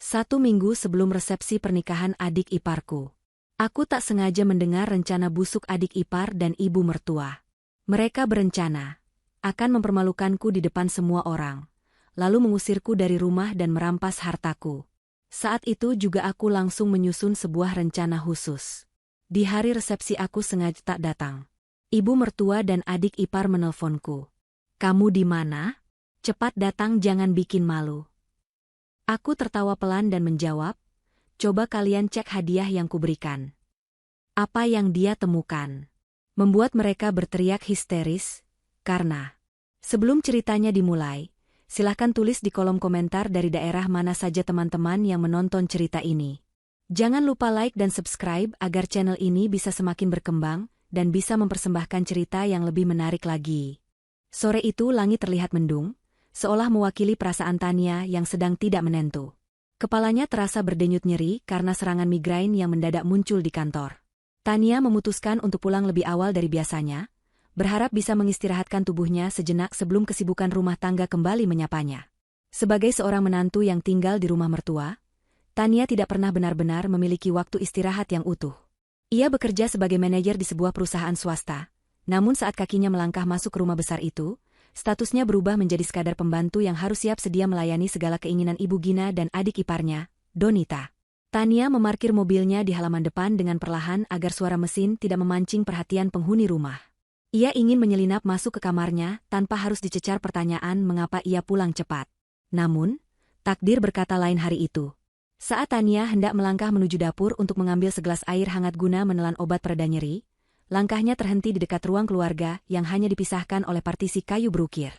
1 minggu sebelum resepsi pernikahan adik iparku. Aku tak sengaja mendengar rencana busuk adik ipar dan ibu mertua. Mereka berencana akan mempermalukanku di depan semua orang, lalu mengusirku dari rumah dan merampas hartaku. Saat itu juga aku langsung menyusun sebuah rencana khusus. Di hari resepsi aku sengaja tak datang. Ibu mertua dan adik ipar menelponku. "Kamu di mana? Cepat datang, jangan bikin malu." Aku tertawa pelan dan menjawab, "Coba kalian cek hadiah yang kuberikan." Apa yang dia temukan membuat mereka berteriak histeris, karena sebelum ceritanya dimulai, silahkan tulis di kolom komentar dari daerah mana saja teman-teman yang menonton cerita ini. Jangan lupa like dan subscribe agar channel ini bisa semakin berkembang dan bisa mempersembahkan cerita yang lebih menarik lagi. Sore itu langit terlihat mendung, seolah mewakili perasaan Tania yang sedang tidak menentu. Kepalanya terasa berdenyut nyeri karena serangan migrain yang mendadak muncul di kantor. Tania memutuskan untuk pulang lebih awal dari biasanya, berharap bisa mengistirahatkan tubuhnya sejenak sebelum kesibukan rumah tangga kembali menyapanya. Sebagai seorang menantu yang tinggal di rumah mertua, Tania tidak pernah benar-benar memiliki waktu istirahat yang utuh. Ia bekerja sebagai manajer di sebuah perusahaan swasta, namun saat kakinya melangkah masuk ke rumah besar itu, statusnya berubah menjadi sekadar pembantu yang harus siap sedia melayani segala keinginan Ibu Gina dan adik iparnya, Donita. Tania memarkir mobilnya di halaman depan dengan perlahan agar suara mesin tidak memancing perhatian penghuni rumah. Ia ingin menyelinap masuk ke kamarnya tanpa harus dicecar pertanyaan mengapa ia pulang cepat. Namun, takdir berkata lain hari itu. Saat Tania hendak melangkah menuju dapur untuk mengambil segelas air hangat guna menelan obat pereda nyeri, langkahnya terhenti di dekat ruang keluarga yang hanya dipisahkan oleh partisi kayu berukir.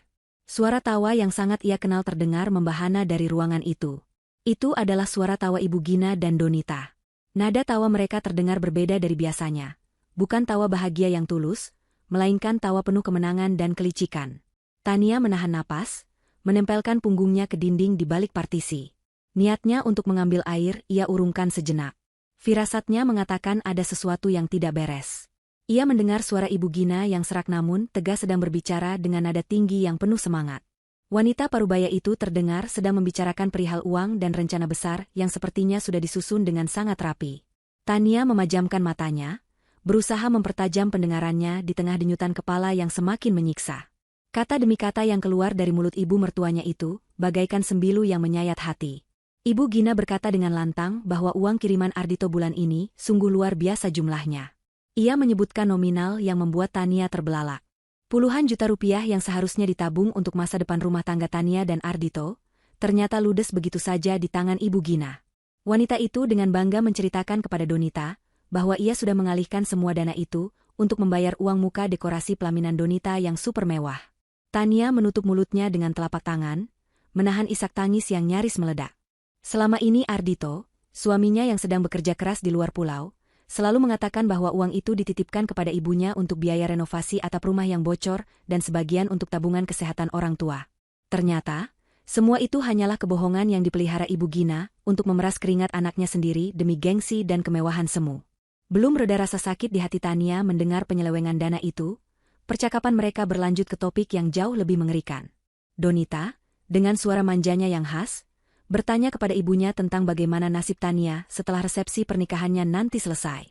Suara tawa yang sangat ia kenal terdengar membahana dari ruangan itu. Itu adalah suara tawa Ibu Gina dan Donita. Nada tawa mereka terdengar berbeda dari biasanya. Bukan tawa bahagia yang tulus, melainkan tawa penuh kemenangan dan kelicikan. Tania menahan napas, menempelkan punggungnya ke dinding di balik partisi. Niatnya untuk mengambil air, ia urungkan sejenak. Firasatnya mengatakan ada sesuatu yang tidak beres. Ia mendengar suara Ibu Gina yang serak namun tegas sedang berbicara dengan nada tinggi yang penuh semangat. Wanita parubaya itu terdengar sedang membicarakan perihal uang dan rencana besar yang sepertinya sudah disusun dengan sangat rapi. Tania memajamkan matanya, berusaha mempertajam pendengarannya di tengah denyutan kepala yang semakin menyiksa. Kata demi kata yang keluar dari mulut ibu mertuanya itu, bagaikan sembilu yang menyayat hati. Ibu Gina berkata dengan lantang bahwa uang kiriman Ardhito bulan ini sungguh luar biasa jumlahnya. Ia menyebutkan nominal yang membuat Tania terbelalak. Puluhan juta rupiah yang seharusnya ditabung untuk masa depan rumah tangga Tania dan Ardhito, ternyata ludes begitu saja di tangan Ibu Gina. Wanita itu dengan bangga menceritakan kepada Donita bahwa ia sudah mengalihkan semua dana itu untuk membayar uang muka dekorasi pelaminan Donita yang super mewah. Tania menutup mulutnya dengan telapak tangan, menahan isak tangis yang nyaris meledak. Selama ini Ardhito, suaminya yang sedang bekerja keras di luar pulau, selalu mengatakan bahwa uang itu dititipkan kepada ibunya untuk biaya renovasi atap rumah yang bocor dan sebagian untuk tabungan kesehatan orang tua. Ternyata, semua itu hanyalah kebohongan yang dipelihara Ibu Gina untuk memeras keringat anaknya sendiri demi gengsi dan kemewahan semu. Belum reda rasa sakit di hati Tania mendengar penyelewengan dana itu, percakapan mereka berlanjut ke topik yang jauh lebih mengerikan. Donita, dengan suara manjanya yang khas, bertanya kepada ibunya tentang bagaimana nasib Tania setelah resepsi pernikahannya nanti selesai.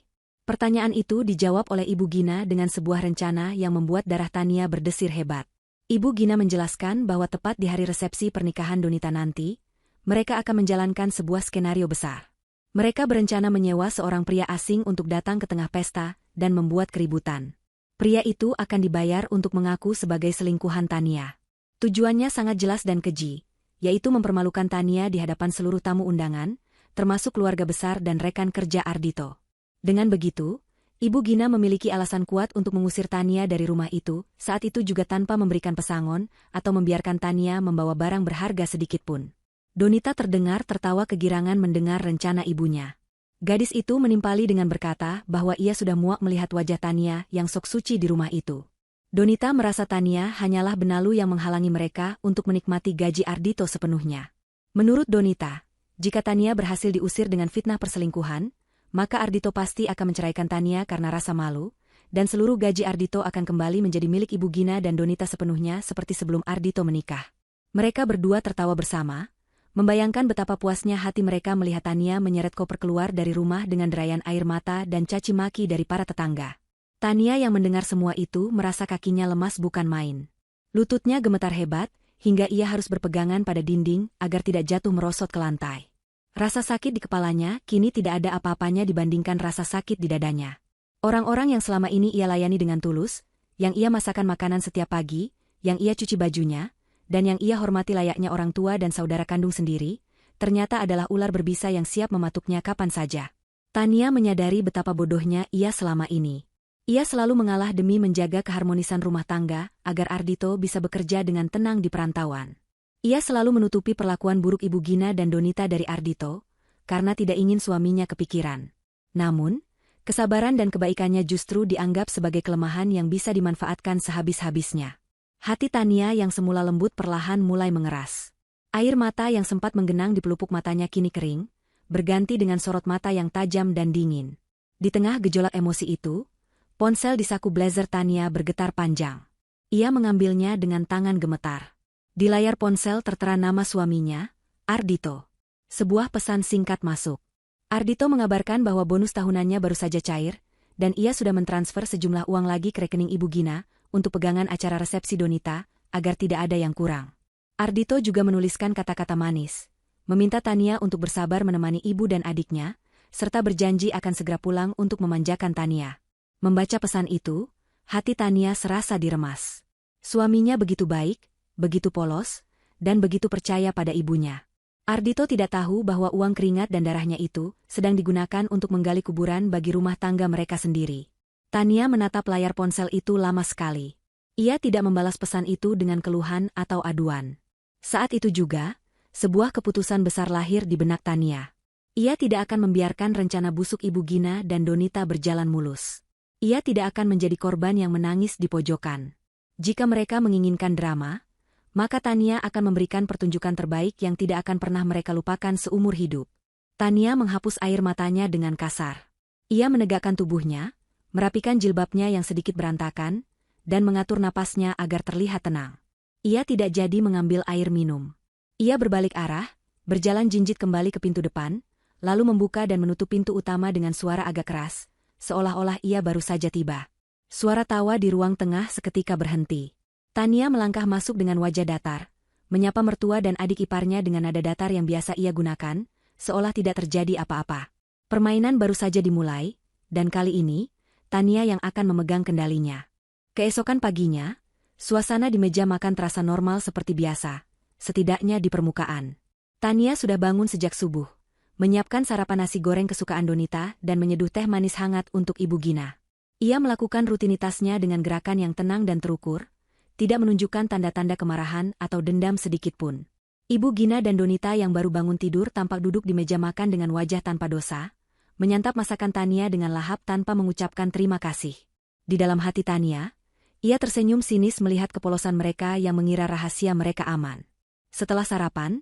Pertanyaan itu dijawab oleh Ibu Gina dengan sebuah rencana yang membuat darah Tania berdesir hebat. Ibu Gina menjelaskan bahwa tepat di hari resepsi pernikahan Donita nanti, mereka akan menjalankan sebuah skenario besar. Mereka berencana menyewa seorang pria asing untuk datang ke tengah pesta dan membuat keributan. Pria itu akan dibayar untuk mengaku sebagai selingkuhan Tania. Tujuannya sangat jelas dan keji, yaitu mempermalukan Tania di hadapan seluruh tamu undangan, termasuk keluarga besar dan rekan kerja Ardhito. Dengan begitu, Ibu Gina memiliki alasan kuat untuk mengusir Tania dari rumah itu, saat itu juga tanpa memberikan pesangon atau membiarkan Tania membawa barang berharga sedikitpun. Donita terdengar tertawa kegirangan mendengar rencana ibunya. Gadis itu menimpali dengan berkata bahwa ia sudah muak melihat wajah Tania yang sok suci di rumah itu. Donita merasa Tania hanyalah benalu yang menghalangi mereka untuk menikmati gaji Ardhito sepenuhnya. Menurut Donita, jika Tania berhasil diusir dengan fitnah perselingkuhan, maka Ardhito pasti akan menceraikan Tania karena rasa malu, dan seluruh gaji Ardhito akan kembali menjadi milik Ibu Gina dan Donita sepenuhnya seperti sebelum Ardhito menikah. Mereka berdua tertawa bersama, Membayangkan betapa puasnya hati mereka melihat Tania menyeret koper keluar dari rumah dengan derayan air mata dan caci maki dari para tetangga. Tania yang mendengar semua itu merasa kakinya lemas bukan main. Lututnya gemetar hebat, hingga ia harus berpegangan pada dinding agar tidak jatuh merosot ke lantai. Rasa sakit di kepalanya kini tidak ada apa-apanya dibandingkan rasa sakit di dadanya. Orang-orang yang selama ini ia layani dengan tulus, yang ia masakan makanan setiap pagi, yang ia cuci bajunya, dan yang ia hormati layaknya orang tua dan saudara kandung sendiri, ternyata adalah ular berbisa yang siap mematuknya kapan saja. Tania menyadari betapa bodohnya ia selama ini. Ia selalu mengalah demi menjaga keharmonisan rumah tangga, agar Ardhito bisa bekerja dengan tenang di perantauan. Ia selalu menutupi perlakuan buruk Ibu Gina dan Donita dari Ardhito, karena tidak ingin suaminya kepikiran. Namun, kesabaran dan kebaikannya justru dianggap sebagai kelemahan yang bisa dimanfaatkan sehabis-habisnya. Hati Tania yang semula lembut perlahan mulai mengeras. Air mata yang sempat menggenang di pelupuk matanya kini kering, berganti dengan sorot mata yang tajam dan dingin. Di tengah gejolak emosi itu, ponsel di saku blazer Tania bergetar panjang. Ia mengambilnya dengan tangan gemetar. Di layar ponsel tertera nama suaminya, Ardhito. Sebuah pesan singkat masuk. Ardhito mengabarkan bahwa bonus tahunannya baru saja cair, dan ia sudah mentransfer sejumlah uang lagi ke rekening Ibu Gina, untuk pegangan acara resepsi Donita, agar tidak ada yang kurang. Ardhito juga menuliskan kata-kata manis, meminta Tania untuk bersabar menemani ibu dan adiknya, serta berjanji akan segera pulang untuk memanjakan Tania. Membaca pesan itu, hati Tania serasa diremas. Suaminya begitu baik, begitu polos, dan begitu percaya pada ibunya. Ardhito tidak tahu bahwa uang keringat dan darahnya itu sedang digunakan untuk menggali kuburan bagi rumah tangga mereka sendiri. Tania menatap layar ponsel itu lama sekali. Ia tidak membalas pesan itu dengan keluhan atau aduan. Saat itu juga, sebuah keputusan besar lahir di benak Tania. Ia tidak akan membiarkan rencana busuk Ibu Gina dan Donita berjalan mulus. Ia tidak akan menjadi korban yang menangis di pojokan. Jika mereka menginginkan drama, maka Tania akan memberikan pertunjukan terbaik yang tidak akan pernah mereka lupakan seumur hidup. Tania menghapus air matanya dengan kasar. Ia menegakkan tubuhnya, merapikan jilbabnya yang sedikit berantakan, dan mengatur napasnya agar terlihat tenang. Ia tidak jadi mengambil air minum. Ia berbalik arah, berjalan jinjit kembali ke pintu depan, lalu membuka dan menutup pintu utama dengan suara agak keras, seolah-olah ia baru saja tiba. Suara tawa di ruang tengah seketika berhenti. Tania melangkah masuk dengan wajah datar, menyapa mertua dan adik iparnya dengan nada datar yang biasa ia gunakan, seolah tidak terjadi apa-apa. Permainan baru saja dimulai, dan kali ini, Tania yang akan memegang kendalinya. Keesokan paginya, suasana di meja makan terasa normal seperti biasa, setidaknya di permukaan. Tania sudah bangun sejak subuh, menyiapkan sarapan nasi goreng kesukaan Donita dan menyeduh teh manis hangat untuk Ibu Gina. Ia melakukan rutinitasnya dengan gerakan yang tenang dan terukur, tidak menunjukkan tanda-tanda kemarahan atau dendam sedikitpun. Ibu Gina dan Donita yang baru bangun tidur tampak duduk di meja makan dengan wajah tanpa dosa, menyantap masakan Tania dengan lahap tanpa mengucapkan terima kasih. Di dalam hati Tania, ia tersenyum sinis melihat kepolosan mereka yang mengira rahasia mereka aman. Setelah sarapan,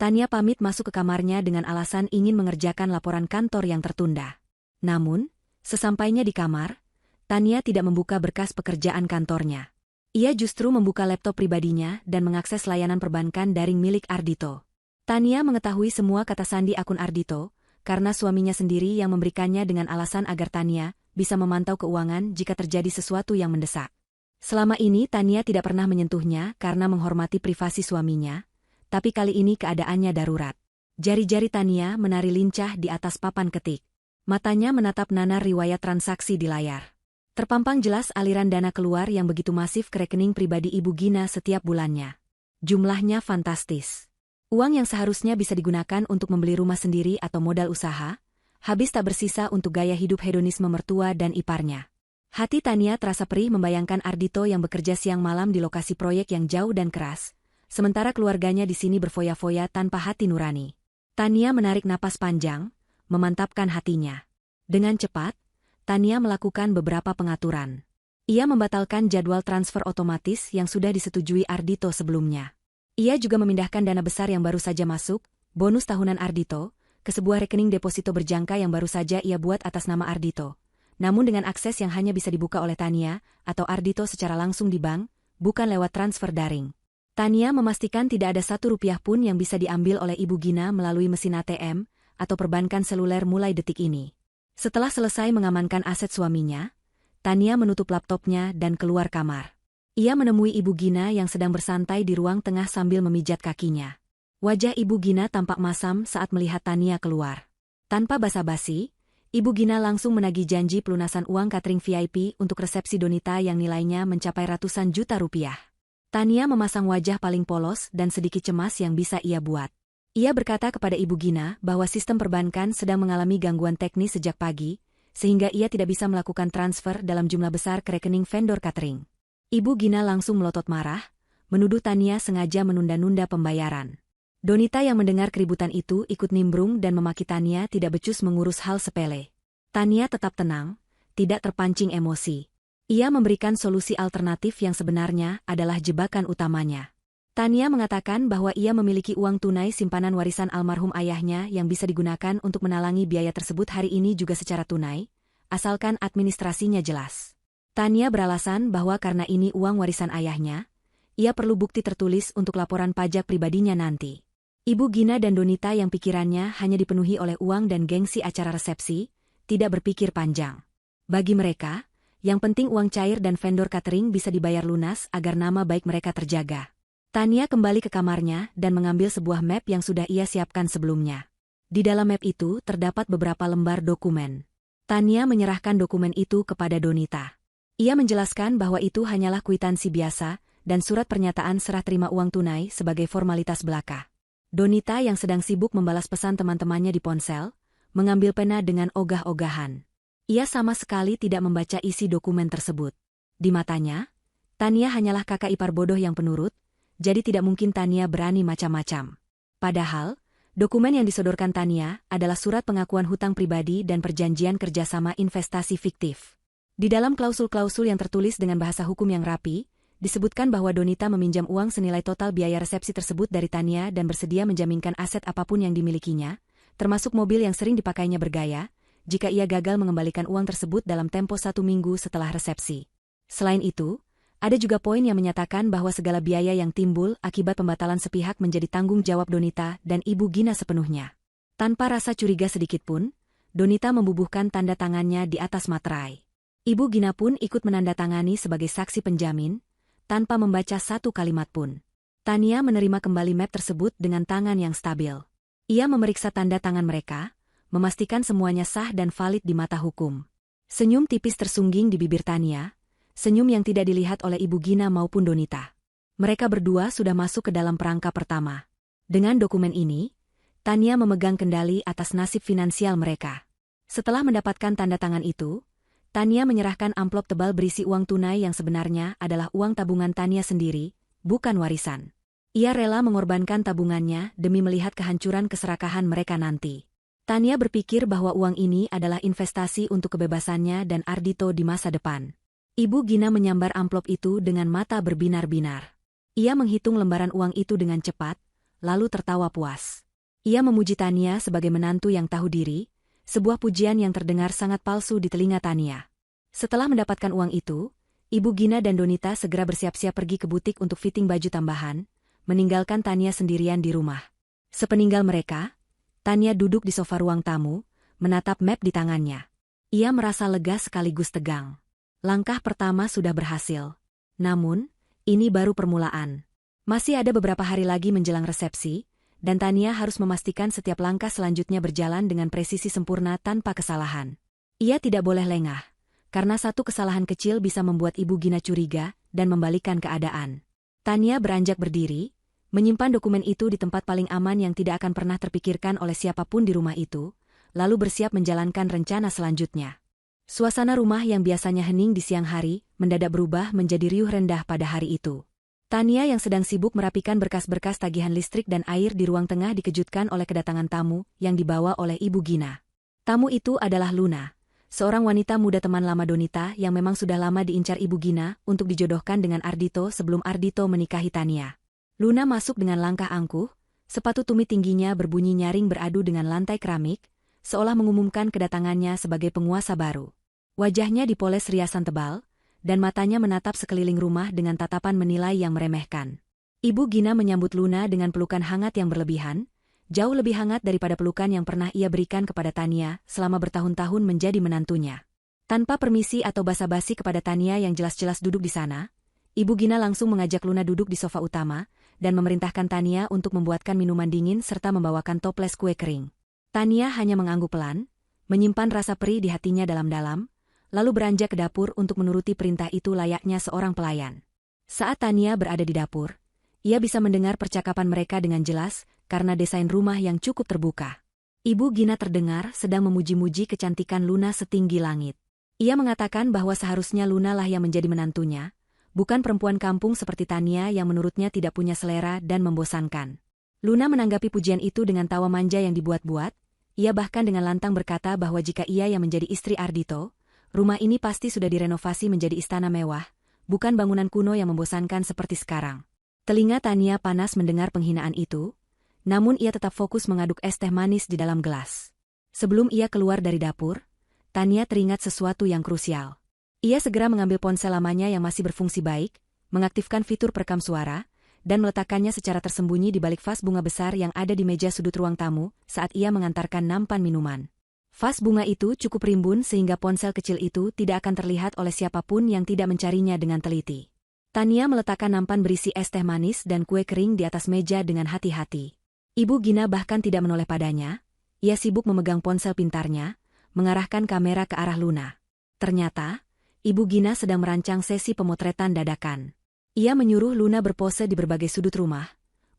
Tania pamit masuk ke kamarnya dengan alasan ingin mengerjakan laporan kantor yang tertunda. Namun, sesampainya di kamar, Tania tidak membuka berkas pekerjaan kantornya. Ia justru membuka laptop pribadinya dan mengakses layanan perbankan daring milik Ardhito. Tania mengetahui semua kata sandi akun Ardhito, karena suaminya sendiri yang memberikannya dengan alasan agar Tania bisa memantau keuangan jika terjadi sesuatu yang mendesak. Selama ini Tania tidak pernah menyentuhnya karena menghormati privasi suaminya, tapi kali ini keadaannya darurat. Jari-jari Tania menari lincah di atas papan ketik. Matanya menatap nanar riwayat transaksi di layar. Terpampang jelas aliran dana keluar yang begitu masif ke rekening pribadi Ibu Gina setiap bulannya. Jumlahnya fantastis. Uang yang seharusnya bisa digunakan untuk membeli rumah sendiri atau modal usaha, habis tak bersisa untuk gaya hidup hedonisme mertua dan iparnya. Hati Tania terasa perih membayangkan Ardhito yang bekerja siang malam di lokasi proyek yang jauh dan keras, sementara keluarganya di sini berfoya-foya tanpa hati nurani. Tania menarik napas panjang, memantapkan hatinya. Dengan cepat, Tania melakukan beberapa pengaturan. Ia membatalkan jadwal transfer otomatis yang sudah disetujui Ardhito sebelumnya. Ia juga memindahkan dana besar yang baru saja masuk, bonus tahunan Ardhito, ke sebuah rekening deposito berjangka yang baru saja ia buat atas nama Ardhito. Namun dengan akses yang hanya bisa dibuka oleh Tania atau Ardhito secara langsung di bank, bukan lewat transfer daring. Tania memastikan tidak ada Rp1 pun yang bisa diambil oleh Ibu Gina melalui mesin ATM atau perbankan seluler mulai detik ini. Setelah selesai mengamankan aset suaminya, Tania menutup laptopnya dan keluar kamar. Ia menemui Ibu Gina yang sedang bersantai di ruang tengah sambil memijat kakinya. Wajah Ibu Gina tampak masam saat melihat Tania keluar. Tanpa basa-basi, Ibu Gina langsung menagih janji pelunasan uang catering VIP untuk resepsi Donita yang nilainya mencapai ratusan juta rupiah. Tania memasang wajah paling polos dan sedikit cemas yang bisa ia buat. Ia berkata kepada Ibu Gina bahwa sistem perbankan sedang mengalami gangguan teknis sejak pagi, sehingga ia tidak bisa melakukan transfer dalam jumlah besar ke rekening vendor catering. Ibu Gina langsung melotot marah, menuduh Tania sengaja menunda-nunda pembayaran. Donita yang mendengar keributan itu ikut nimbrung dan memaki Tania tidak becus mengurus hal sepele. Tania tetap tenang, tidak terpancing emosi. Ia memberikan solusi alternatif yang sebenarnya adalah jebakan utamanya. Tania mengatakan bahwa ia memiliki uang tunai simpanan warisan almarhum ayahnya yang bisa digunakan untuk menalangi biaya tersebut hari ini juga secara tunai, asalkan administrasinya jelas. Tania beralasan bahwa karena ini uang warisan ayahnya, ia perlu bukti tertulis untuk laporan pajak pribadinya nanti. Ibu Gina dan Donita yang pikirannya hanya dipenuhi oleh uang dan gengsi acara resepsi, tidak berpikir panjang. Bagi mereka, yang penting uang cair dan vendor catering bisa dibayar lunas agar nama baik mereka terjaga. Tania kembali ke kamarnya dan mengambil sebuah map yang sudah ia siapkan sebelumnya. Di dalam map itu terdapat beberapa lembar dokumen. Tania menyerahkan dokumen itu kepada Donita. Ia menjelaskan bahwa itu hanyalah kwitansi biasa dan surat pernyataan serah terima uang tunai sebagai formalitas belaka. Donita yang sedang sibuk membalas pesan teman-temannya di ponsel, mengambil pena dengan ogah-ogahan. Ia sama sekali tidak membaca isi dokumen tersebut. Di matanya, Tania hanyalah kakak ipar bodoh yang penurut, jadi tidak mungkin Tania berani macam-macam. Padahal, dokumen yang disodorkan Tania adalah surat pengakuan hutang pribadi dan perjanjian kerjasama investasi fiktif. Di dalam klausul-klausul yang tertulis dengan bahasa hukum yang rapi, disebutkan bahwa Donita meminjam uang senilai total biaya resepsi tersebut dari Tania dan bersedia menjaminkan aset apapun yang dimilikinya, termasuk mobil yang sering dipakainya bergaya, jika ia gagal mengembalikan uang tersebut dalam tempo 1 minggu setelah resepsi. Selain itu, ada juga poin yang menyatakan bahwa segala biaya yang timbul akibat pembatalan sepihak menjadi tanggung jawab Donita dan Ibu Gina sepenuhnya. Tanpa rasa curiga sedikitpun, Donita membubuhkan tanda tangannya di atas materai. Ibu Gina pun ikut menandatangani sebagai saksi penjamin, tanpa membaca satu kalimat pun. Tania menerima kembali map tersebut dengan tangan yang stabil. Ia memeriksa tanda tangan mereka, memastikan semuanya sah dan valid di mata hukum. Senyum tipis tersungging di bibir Tania, senyum yang tidak dilihat oleh Ibu Gina maupun Donita. Mereka berdua sudah masuk ke dalam perangkap pertama. Dengan dokumen ini, Tania memegang kendali atas nasib finansial mereka. Setelah mendapatkan tanda tangan itu, Tania menyerahkan amplop tebal berisi uang tunai yang sebenarnya adalah uang tabungan Tania sendiri, bukan warisan. Ia rela mengorbankan tabungannya demi melihat kehancuran keserakahan mereka nanti. Tania berpikir bahwa uang ini adalah investasi untuk kebebasannya dan Ardhito di masa depan. Ibu Gina menyambar amplop itu dengan mata berbinar-binar. Ia menghitung lembaran uang itu dengan cepat, lalu tertawa puas. Ia memuji Tania sebagai menantu yang tahu diri, sebuah pujian yang terdengar sangat palsu di telinga Tania. Setelah mendapatkan uang itu, Ibu Gina dan Donita segera bersiap-siap pergi ke butik untuk fitting baju tambahan, meninggalkan Tania sendirian di rumah. Sepeninggal mereka, Tania duduk di sofa ruang tamu, menatap map di tangannya. Ia merasa lega sekaligus tegang. Langkah pertama sudah berhasil. Namun, ini baru permulaan. Masih ada beberapa hari lagi menjelang resepsi, dan Tania harus memastikan setiap langkah selanjutnya berjalan dengan presisi sempurna tanpa kesalahan. Ia tidak boleh lengah, karena satu kesalahan kecil bisa membuat Ibu Gina curiga dan membalikkan keadaan. Tania beranjak berdiri, menyimpan dokumen itu di tempat paling aman yang tidak akan pernah terpikirkan oleh siapapun di rumah itu, lalu bersiap menjalankan rencana selanjutnya. Suasana rumah yang biasanya hening di siang hari, mendadak berubah menjadi riuh rendah pada hari itu. Tania yang sedang sibuk merapikan berkas-berkas tagihan listrik dan air di ruang tengah dikejutkan oleh kedatangan tamu yang dibawa oleh Ibu Gina. Tamu itu adalah Luna, seorang wanita muda teman lama Donita yang memang sudah lama diincar Ibu Gina untuk dijodohkan dengan Ardhito sebelum Ardhito menikahi Tania. Luna masuk dengan langkah angkuh, sepatu tumit tingginya berbunyi nyaring beradu dengan lantai keramik, seolah mengumumkan kedatangannya sebagai penguasa baru. Wajahnya dipoles riasan tebal, dan matanya menatap sekeliling rumah dengan tatapan menilai yang meremehkan. Ibu Gina menyambut Luna dengan pelukan hangat yang berlebihan, jauh lebih hangat daripada pelukan yang pernah ia berikan kepada Tania selama bertahun-tahun menjadi menantunya. Tanpa permisi atau basa-basi kepada Tania yang jelas-jelas duduk di sana, Ibu Gina langsung mengajak Luna duduk di sofa utama dan memerintahkan Tania untuk membuatkan minuman dingin serta membawakan toples kue kering. Tania hanya mengangguk pelan, menyimpan rasa perih di hatinya dalam-dalam, lalu beranjak ke dapur untuk menuruti perintah itu layaknya seorang pelayan. Saat Tania berada di dapur, ia bisa mendengar percakapan mereka dengan jelas karena desain rumah yang cukup terbuka. Ibu Gina terdengar sedang memuji-muji kecantikan Luna setinggi langit. Ia mengatakan bahwa seharusnya Luna lah yang menjadi menantunya, bukan perempuan kampung seperti Tania yang menurutnya tidak punya selera dan membosankan. Luna menanggapi pujian itu dengan tawa manja yang dibuat-buat. Ia bahkan dengan lantang berkata bahwa jika ia yang menjadi istri Ardhito, rumah ini pasti sudah direnovasi menjadi istana mewah, bukan bangunan kuno yang membosankan seperti sekarang. Telinga Tania panas mendengar penghinaan itu, namun ia tetap fokus mengaduk es teh manis di dalam gelas. Sebelum ia keluar dari dapur, Tania teringat sesuatu yang krusial. Ia segera mengambil ponsel lamanya yang masih berfungsi baik, mengaktifkan fitur perekam suara, dan meletakkannya secara tersembunyi di balik vas bunga besar yang ada di meja sudut ruang tamu saat ia mengantarkan nampan minuman. Vas bunga itu cukup rimbun sehingga ponsel kecil itu tidak akan terlihat oleh siapapun yang tidak mencarinya dengan teliti. Tania meletakkan nampan berisi es teh manis dan kue kering di atas meja dengan hati-hati. Ibu Gina bahkan tidak menoleh padanya, ia sibuk memegang ponsel pintarnya, mengarahkan kamera ke arah Luna. Ternyata, Ibu Gina sedang merancang sesi pemotretan dadakan. Ia menyuruh Luna berpose di berbagai sudut rumah,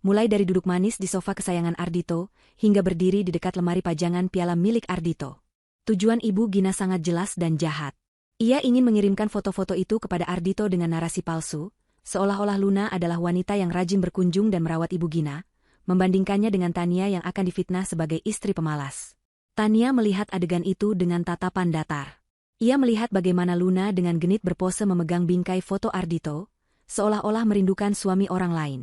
mulai dari duduk manis di sofa kesayangan Ardhito, hingga berdiri di dekat lemari pajangan piala milik Ardhito. Tujuan Ibu Gina sangat jelas dan jahat. Ia ingin mengirimkan foto-foto itu kepada Ardhito dengan narasi palsu, seolah-olah Luna adalah wanita yang rajin berkunjung dan merawat Ibu Gina, membandingkannya dengan Tania yang akan difitnah sebagai istri pemalas. Tania melihat adegan itu dengan tatapan datar. Ia melihat bagaimana Luna dengan genit berpose memegang bingkai foto Ardhito, seolah-olah merindukan suami orang lain.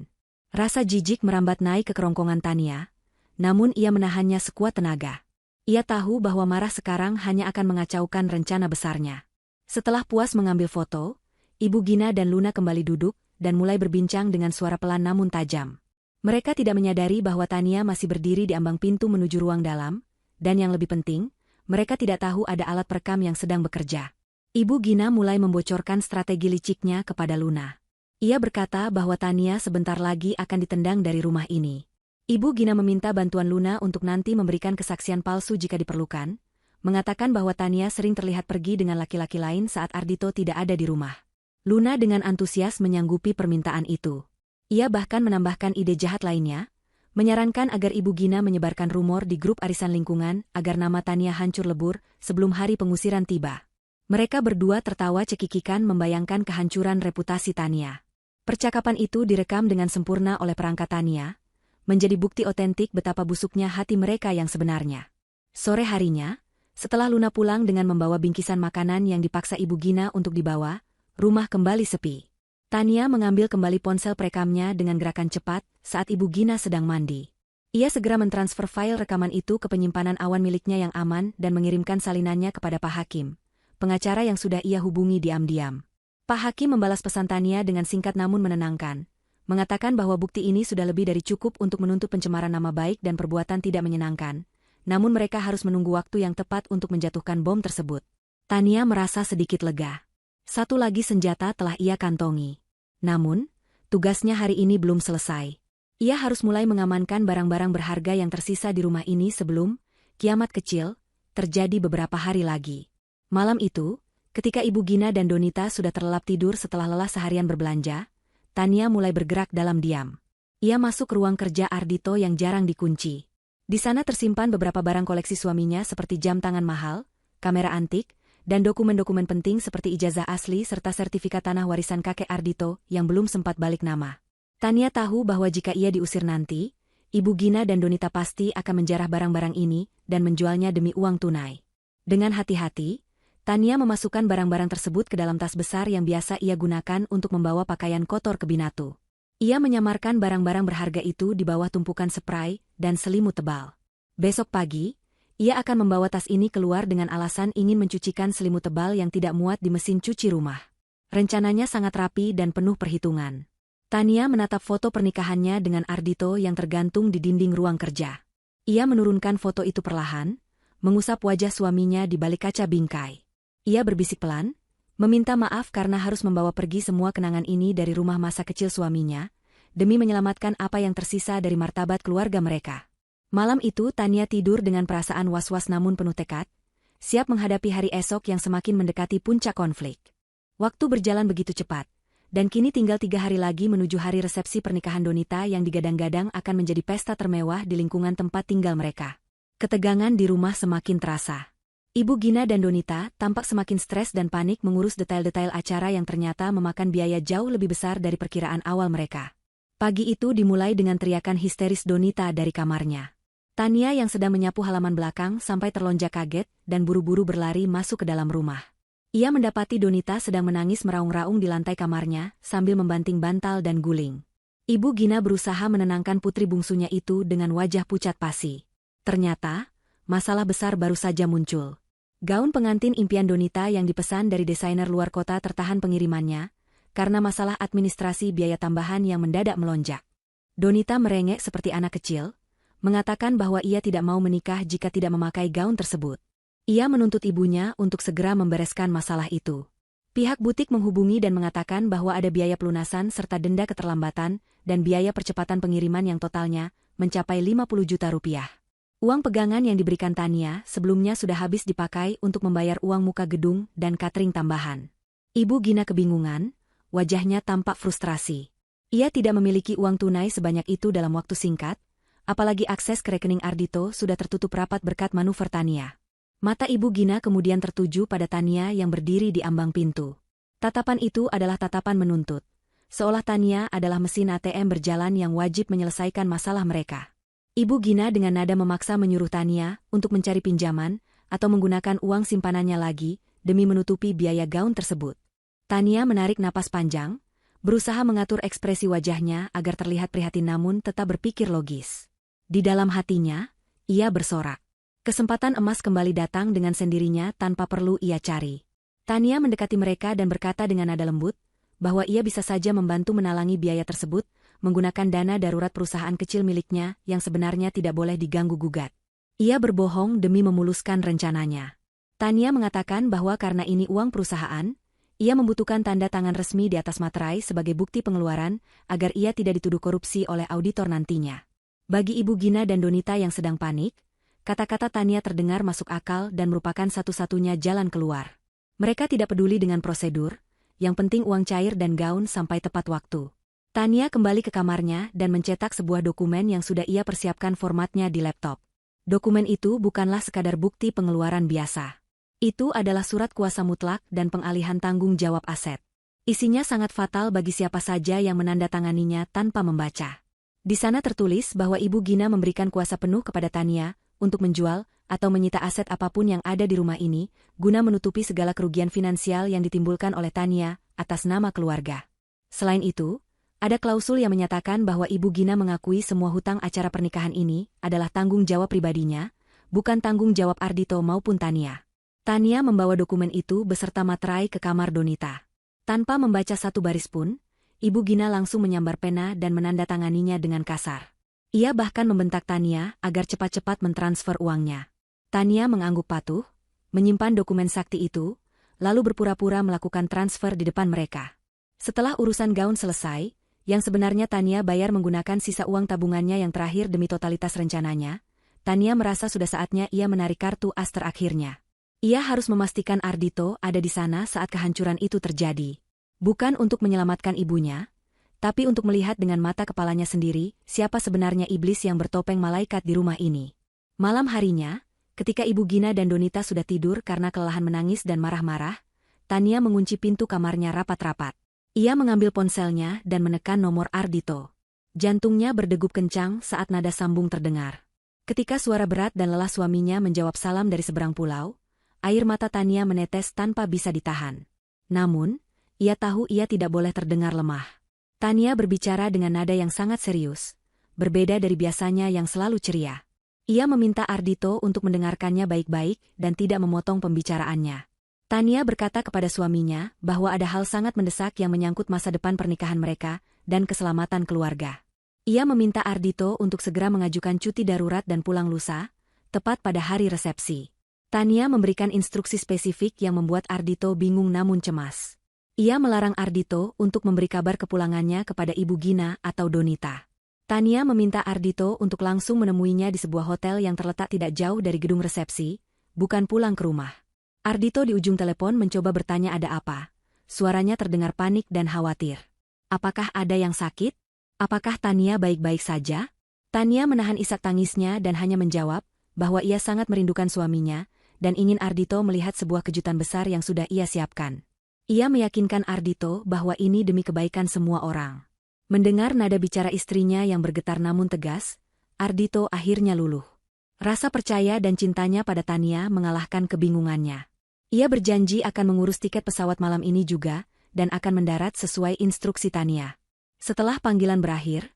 Rasa jijik merambat naik ke kerongkongan Tania, namun ia menahannya sekuat tenaga. Ia tahu bahwa marah sekarang hanya akan mengacaukan rencana besarnya. Setelah puas mengambil foto, Ibu Gina dan Luna kembali duduk dan mulai berbincang dengan suara pelan namun tajam. Mereka tidak menyadari bahwa Tania masih berdiri di ambang pintu menuju ruang dalam, dan yang lebih penting, mereka tidak tahu ada alat perekam yang sedang bekerja. Ibu Gina mulai membocorkan strategi liciknya kepada Luna. Ia berkata bahwa Tania sebentar lagi akan ditendang dari rumah ini. Ibu Gina meminta bantuan Luna untuk nanti memberikan kesaksian palsu jika diperlukan, mengatakan bahwa Tania sering terlihat pergi dengan laki-laki lain saat Ardhito tidak ada di rumah. Luna dengan antusias menyanggupi permintaan itu. Ia bahkan menambahkan ide jahat lainnya, menyarankan agar Ibu Gina menyebarkan rumor di grup arisan lingkungan agar nama Tania hancur lebur sebelum hari pengusiran tiba. Mereka berdua tertawa cekikikan membayangkan kehancuran reputasi Tania. Percakapan itu direkam dengan sempurna oleh perangkat Tania, menjadi bukti otentik betapa busuknya hati mereka yang sebenarnya. Sore harinya, setelah Luna pulang dengan membawa bingkisan makanan yang dipaksa Ibu Gina untuk dibawa, rumah kembali sepi. Tania mengambil kembali ponsel perekamnya dengan gerakan cepat saat Ibu Gina sedang mandi. Ia segera mentransfer file rekaman itu ke penyimpanan awan miliknya yang aman dan mengirimkan salinannya kepada Pak Hakim, pengacara yang sudah ia hubungi diam-diam. Pak Hakim membalas pesan Tania dengan singkat namun menenangkan, mengatakan bahwa bukti ini sudah lebih dari cukup untuk menuntut pencemaran nama baik dan perbuatan tidak menyenangkan. Namun mereka harus menunggu waktu yang tepat untuk menjatuhkan bom tersebut. Tania merasa sedikit lega. Satu lagi senjata telah ia kantongi. Namun, tugasnya hari ini belum selesai. Ia harus mulai mengamankan barang-barang berharga yang tersisa di rumah ini sebelum kiamat kecil terjadi beberapa hari lagi. Malam itu, ketika Ibu Gina dan Donita sudah terlelap tidur setelah lelah seharian berbelanja, Tania mulai bergerak dalam diam. Ia masuk ke ruang kerja Ardhito yang jarang dikunci. Di sana tersimpan beberapa barang koleksi suaminya seperti jam tangan mahal, kamera antik, dan dokumen-dokumen penting seperti ijazah asli serta sertifikat tanah warisan kakek Ardhito yang belum sempat balik nama. Tania tahu bahwa jika ia diusir nanti, Ibu Gina dan Donita pasti akan menjarah barang-barang ini dan menjualnya demi uang tunai. Dengan hati-hati, Tania memasukkan barang-barang tersebut ke dalam tas besar yang biasa ia gunakan untuk membawa pakaian kotor ke Binatu. Ia menyamarkan barang-barang berharga itu di bawah tumpukan spray dan selimut tebal. Besok pagi, ia akan membawa tas ini keluar dengan alasan ingin mencucikan selimut tebal yang tidak muat di mesin cuci rumah. Rencananya sangat rapi dan penuh perhitungan. Tania menatap foto pernikahannya dengan Ardhito yang tergantung di dinding ruang kerja. Ia menurunkan foto itu perlahan, mengusap wajah suaminya di balik kaca bingkai. Ia berbisik pelan, meminta maaf karena harus membawa pergi semua kenangan ini dari rumah masa kecil suaminya, demi menyelamatkan apa yang tersisa dari martabat keluarga mereka. Malam itu Tania tidur dengan perasaan was-was namun penuh tekad, siap menghadapi hari esok yang semakin mendekati puncak konflik. Waktu berjalan begitu cepat, dan kini tinggal 3 hari lagi menuju hari resepsi pernikahan Donita yang digadang-gadang akan menjadi pesta termewah di lingkungan tempat tinggal mereka. Ketegangan di rumah semakin terasa. Ibu Gina dan Donita tampak semakin stres dan panik mengurus detail-detail acara yang ternyata memakan biaya jauh lebih besar dari perkiraan awal mereka. Pagi itu dimulai dengan teriakan histeris Donita dari kamarnya. Tania yang sedang menyapu halaman belakang sampai terlonjak kaget dan buru-buru berlari masuk ke dalam rumah. Ia mendapati Donita sedang menangis meraung-raung di lantai kamarnya sambil membanting bantal dan guling. Ibu Gina berusaha menenangkan putri bungsunya itu dengan wajah pucat pasi. Ternyata, masalah besar baru saja muncul. Gaun pengantin impian Donita yang dipesan dari desainer luar kota tertahan pengirimannya, karena masalah administrasi biaya tambahan yang mendadak melonjak. Donita merengek seperti anak kecil, mengatakan bahwa ia tidak mau menikah jika tidak memakai gaun tersebut. Ia menuntut ibunya untuk segera membereskan masalah itu. Pihak butik menghubungi dan mengatakan bahwa ada biaya pelunasan serta denda keterlambatan dan biaya percepatan pengiriman yang totalnya mencapai 50 juta rupiah. Uang pegangan yang diberikan Tania sebelumnya sudah habis dipakai untuk membayar uang muka gedung dan catering tambahan. Ibu Gina kebingungan, wajahnya tampak frustrasi. Ia tidak memiliki uang tunai sebanyak itu dalam waktu singkat, apalagi akses ke rekening Ardhito sudah tertutup rapat berkat manuver Tania. Mata Ibu Gina kemudian tertuju pada Tania yang berdiri di ambang pintu. Tatapan itu adalah tatapan menuntut, seolah Tania adalah mesin ATM berjalan yang wajib menyelesaikan masalah mereka. Ibu Gina dengan nada memaksa menyuruh Tania untuk mencari pinjaman atau menggunakan uang simpanannya lagi demi menutupi biaya gaun tersebut. Tania menarik napas panjang, berusaha mengatur ekspresi wajahnya agar terlihat prihatin namun tetap berpikir logis. Di dalam hatinya, ia bersorak. Kesempatan emas kembali datang dengan sendirinya tanpa perlu ia cari. Tania mendekati mereka dan berkata dengan nada lembut, bahwa ia bisa saja membantu menalangi biaya tersebut, menggunakan dana darurat perusahaan kecil miliknya yang sebenarnya tidak boleh diganggu-gugat. Ia berbohong demi memuluskan rencananya. Tania mengatakan bahwa karena ini uang perusahaan, ia membutuhkan tanda tangan resmi di atas materai sebagai bukti pengeluaran agar ia tidak dituduh korupsi oleh auditor nantinya. Bagi Ibu Gina dan Donita yang sedang panik, kata-kata Tania terdengar masuk akal dan merupakan satu-satunya jalan keluar. Mereka tidak peduli dengan prosedur, yang penting uang cair dan gaun sampai tepat waktu. Tania kembali ke kamarnya dan mencetak sebuah dokumen yang sudah ia persiapkan formatnya di laptop. Dokumen itu bukanlah sekadar bukti pengeluaran biasa. Itu adalah surat kuasa mutlak dan pengalihan tanggung jawab aset. Isinya sangat fatal bagi siapa saja yang menandatanganinya tanpa membaca. Di sana tertulis bahwa Ibu Gina memberikan kuasa penuh kepada Tania untuk menjual atau menyita aset apapun yang ada di rumah ini, guna menutupi segala kerugian finansial yang ditimbulkan oleh Tania atas nama keluarga. Selain itu, ada klausul yang menyatakan bahwa Ibu Gina mengakui semua hutang acara pernikahan ini adalah tanggung jawab pribadinya, bukan tanggung jawab Ardhito maupun Tania. Tania membawa dokumen itu beserta materai ke kamar Donita. Tanpa membaca satu baris pun, Ibu Gina langsung menyambar pena dan menandatanganinya dengan kasar. Ia bahkan membentak Tania agar cepat-cepat mentransfer uangnya. Tania mengangguk patuh, menyimpan dokumen sakti itu, lalu berpura-pura melakukan transfer di depan mereka. Setelah urusan gaun selesai, yang sebenarnya Tania bayar menggunakan sisa uang tabungannya yang terakhir demi totalitas rencananya, Tania merasa sudah saatnya ia menarik kartu as terakhirnya. Ia harus memastikan Ardhito ada di sana saat kehancuran itu terjadi. Bukan untuk menyelamatkan ibunya, tapi untuk melihat dengan mata kepalanya sendiri siapa sebenarnya iblis yang bertopeng malaikat di rumah ini. Malam harinya, ketika Ibu Gina dan Donita sudah tidur karena kelelahan menangis dan marah-marah, Tania mengunci pintu kamarnya rapat-rapat. Ia mengambil ponselnya dan menekan nomor Ardhito. Jantungnya berdegup kencang saat nada sambung terdengar. Ketika suara berat dan lelah suaminya menjawab salam dari seberang pulau, air mata Tania menetes tanpa bisa ditahan. Namun, ia tahu ia tidak boleh terdengar lemah. Tania berbicara dengan nada yang sangat serius, berbeda dari biasanya yang selalu ceria. Ia meminta Ardhito untuk mendengarkannya baik-baik dan tidak memotong pembicaraannya. Tania berkata kepada suaminya bahwa ada hal sangat mendesak yang menyangkut masa depan pernikahan mereka, dan keselamatan keluarga. Ia meminta Ardhito untuk segera mengajukan cuti darurat dan pulang lusa, tepat pada hari resepsi. Tania memberikan instruksi spesifik yang membuat Ardhito bingung namun cemas. Ia melarang Ardhito untuk memberi kabar kepulangannya kepada Ibu Gina atau Donita. Tania meminta Ardhito untuk langsung menemuinya di sebuah hotel yang terletak tidak jauh dari gedung resepsi, bukan pulang ke rumah. Ardhito di ujung telepon mencoba bertanya ada apa. Suaranya terdengar panik dan khawatir. Apakah ada yang sakit? Apakah Tania baik-baik saja? Tania menahan isak tangisnya dan hanya menjawab bahwa ia sangat merindukan suaminya dan ingin Ardhito melihat sebuah kejutan besar yang sudah ia siapkan. Ia meyakinkan Ardhito bahwa ini demi kebaikan semua orang. Mendengar nada bicara istrinya yang bergetar namun tegas, Ardhito akhirnya luluh. Rasa percaya dan cintanya pada Tania mengalahkan kebingungannya. Ia berjanji akan mengurus tiket pesawat malam ini juga, dan akan mendarat sesuai instruksi Tania. Setelah panggilan berakhir,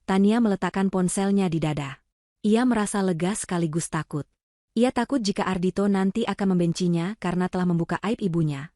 Tania meletakkan ponselnya di dada. Ia merasa lega sekaligus takut. Ia takut jika Ardhito nanti akan membencinya karena telah membuka aib ibunya.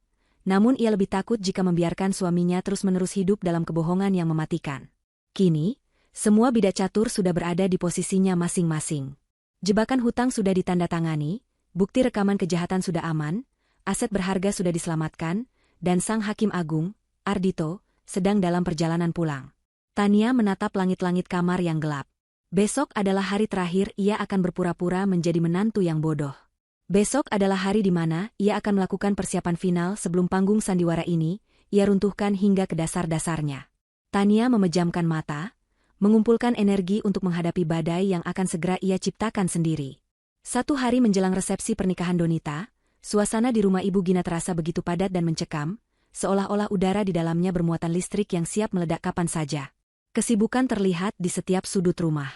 Namun ia lebih takut jika membiarkan suaminya terus-menerus hidup dalam kebohongan yang mematikan. Kini, semua bidak catur sudah berada di posisinya masing-masing. Jebakan hutang sudah ditandatangani, bukti rekaman kejahatan sudah aman, aset berharga sudah diselamatkan, dan sang hakim agung, Ardhito, sedang dalam perjalanan pulang. Tania menatap langit-langit kamar yang gelap. Besok adalah hari terakhir ia akan berpura-pura menjadi menantu yang bodoh. Besok adalah hari di mana ia akan melakukan persiapan final sebelum panggung sandiwara ini, ia runtuhkan hingga ke dasar-dasarnya. Tania memejamkan mata, mengumpulkan energi untuk menghadapi badai yang akan segera ia ciptakan sendiri. 1 hari menjelang resepsi pernikahan Donita, suasana di rumah Ibu Gina terasa begitu padat dan mencekam, seolah-olah udara di dalamnya bermuatan listrik yang siap meledak kapan saja. Kesibukan terlihat di setiap sudut rumah.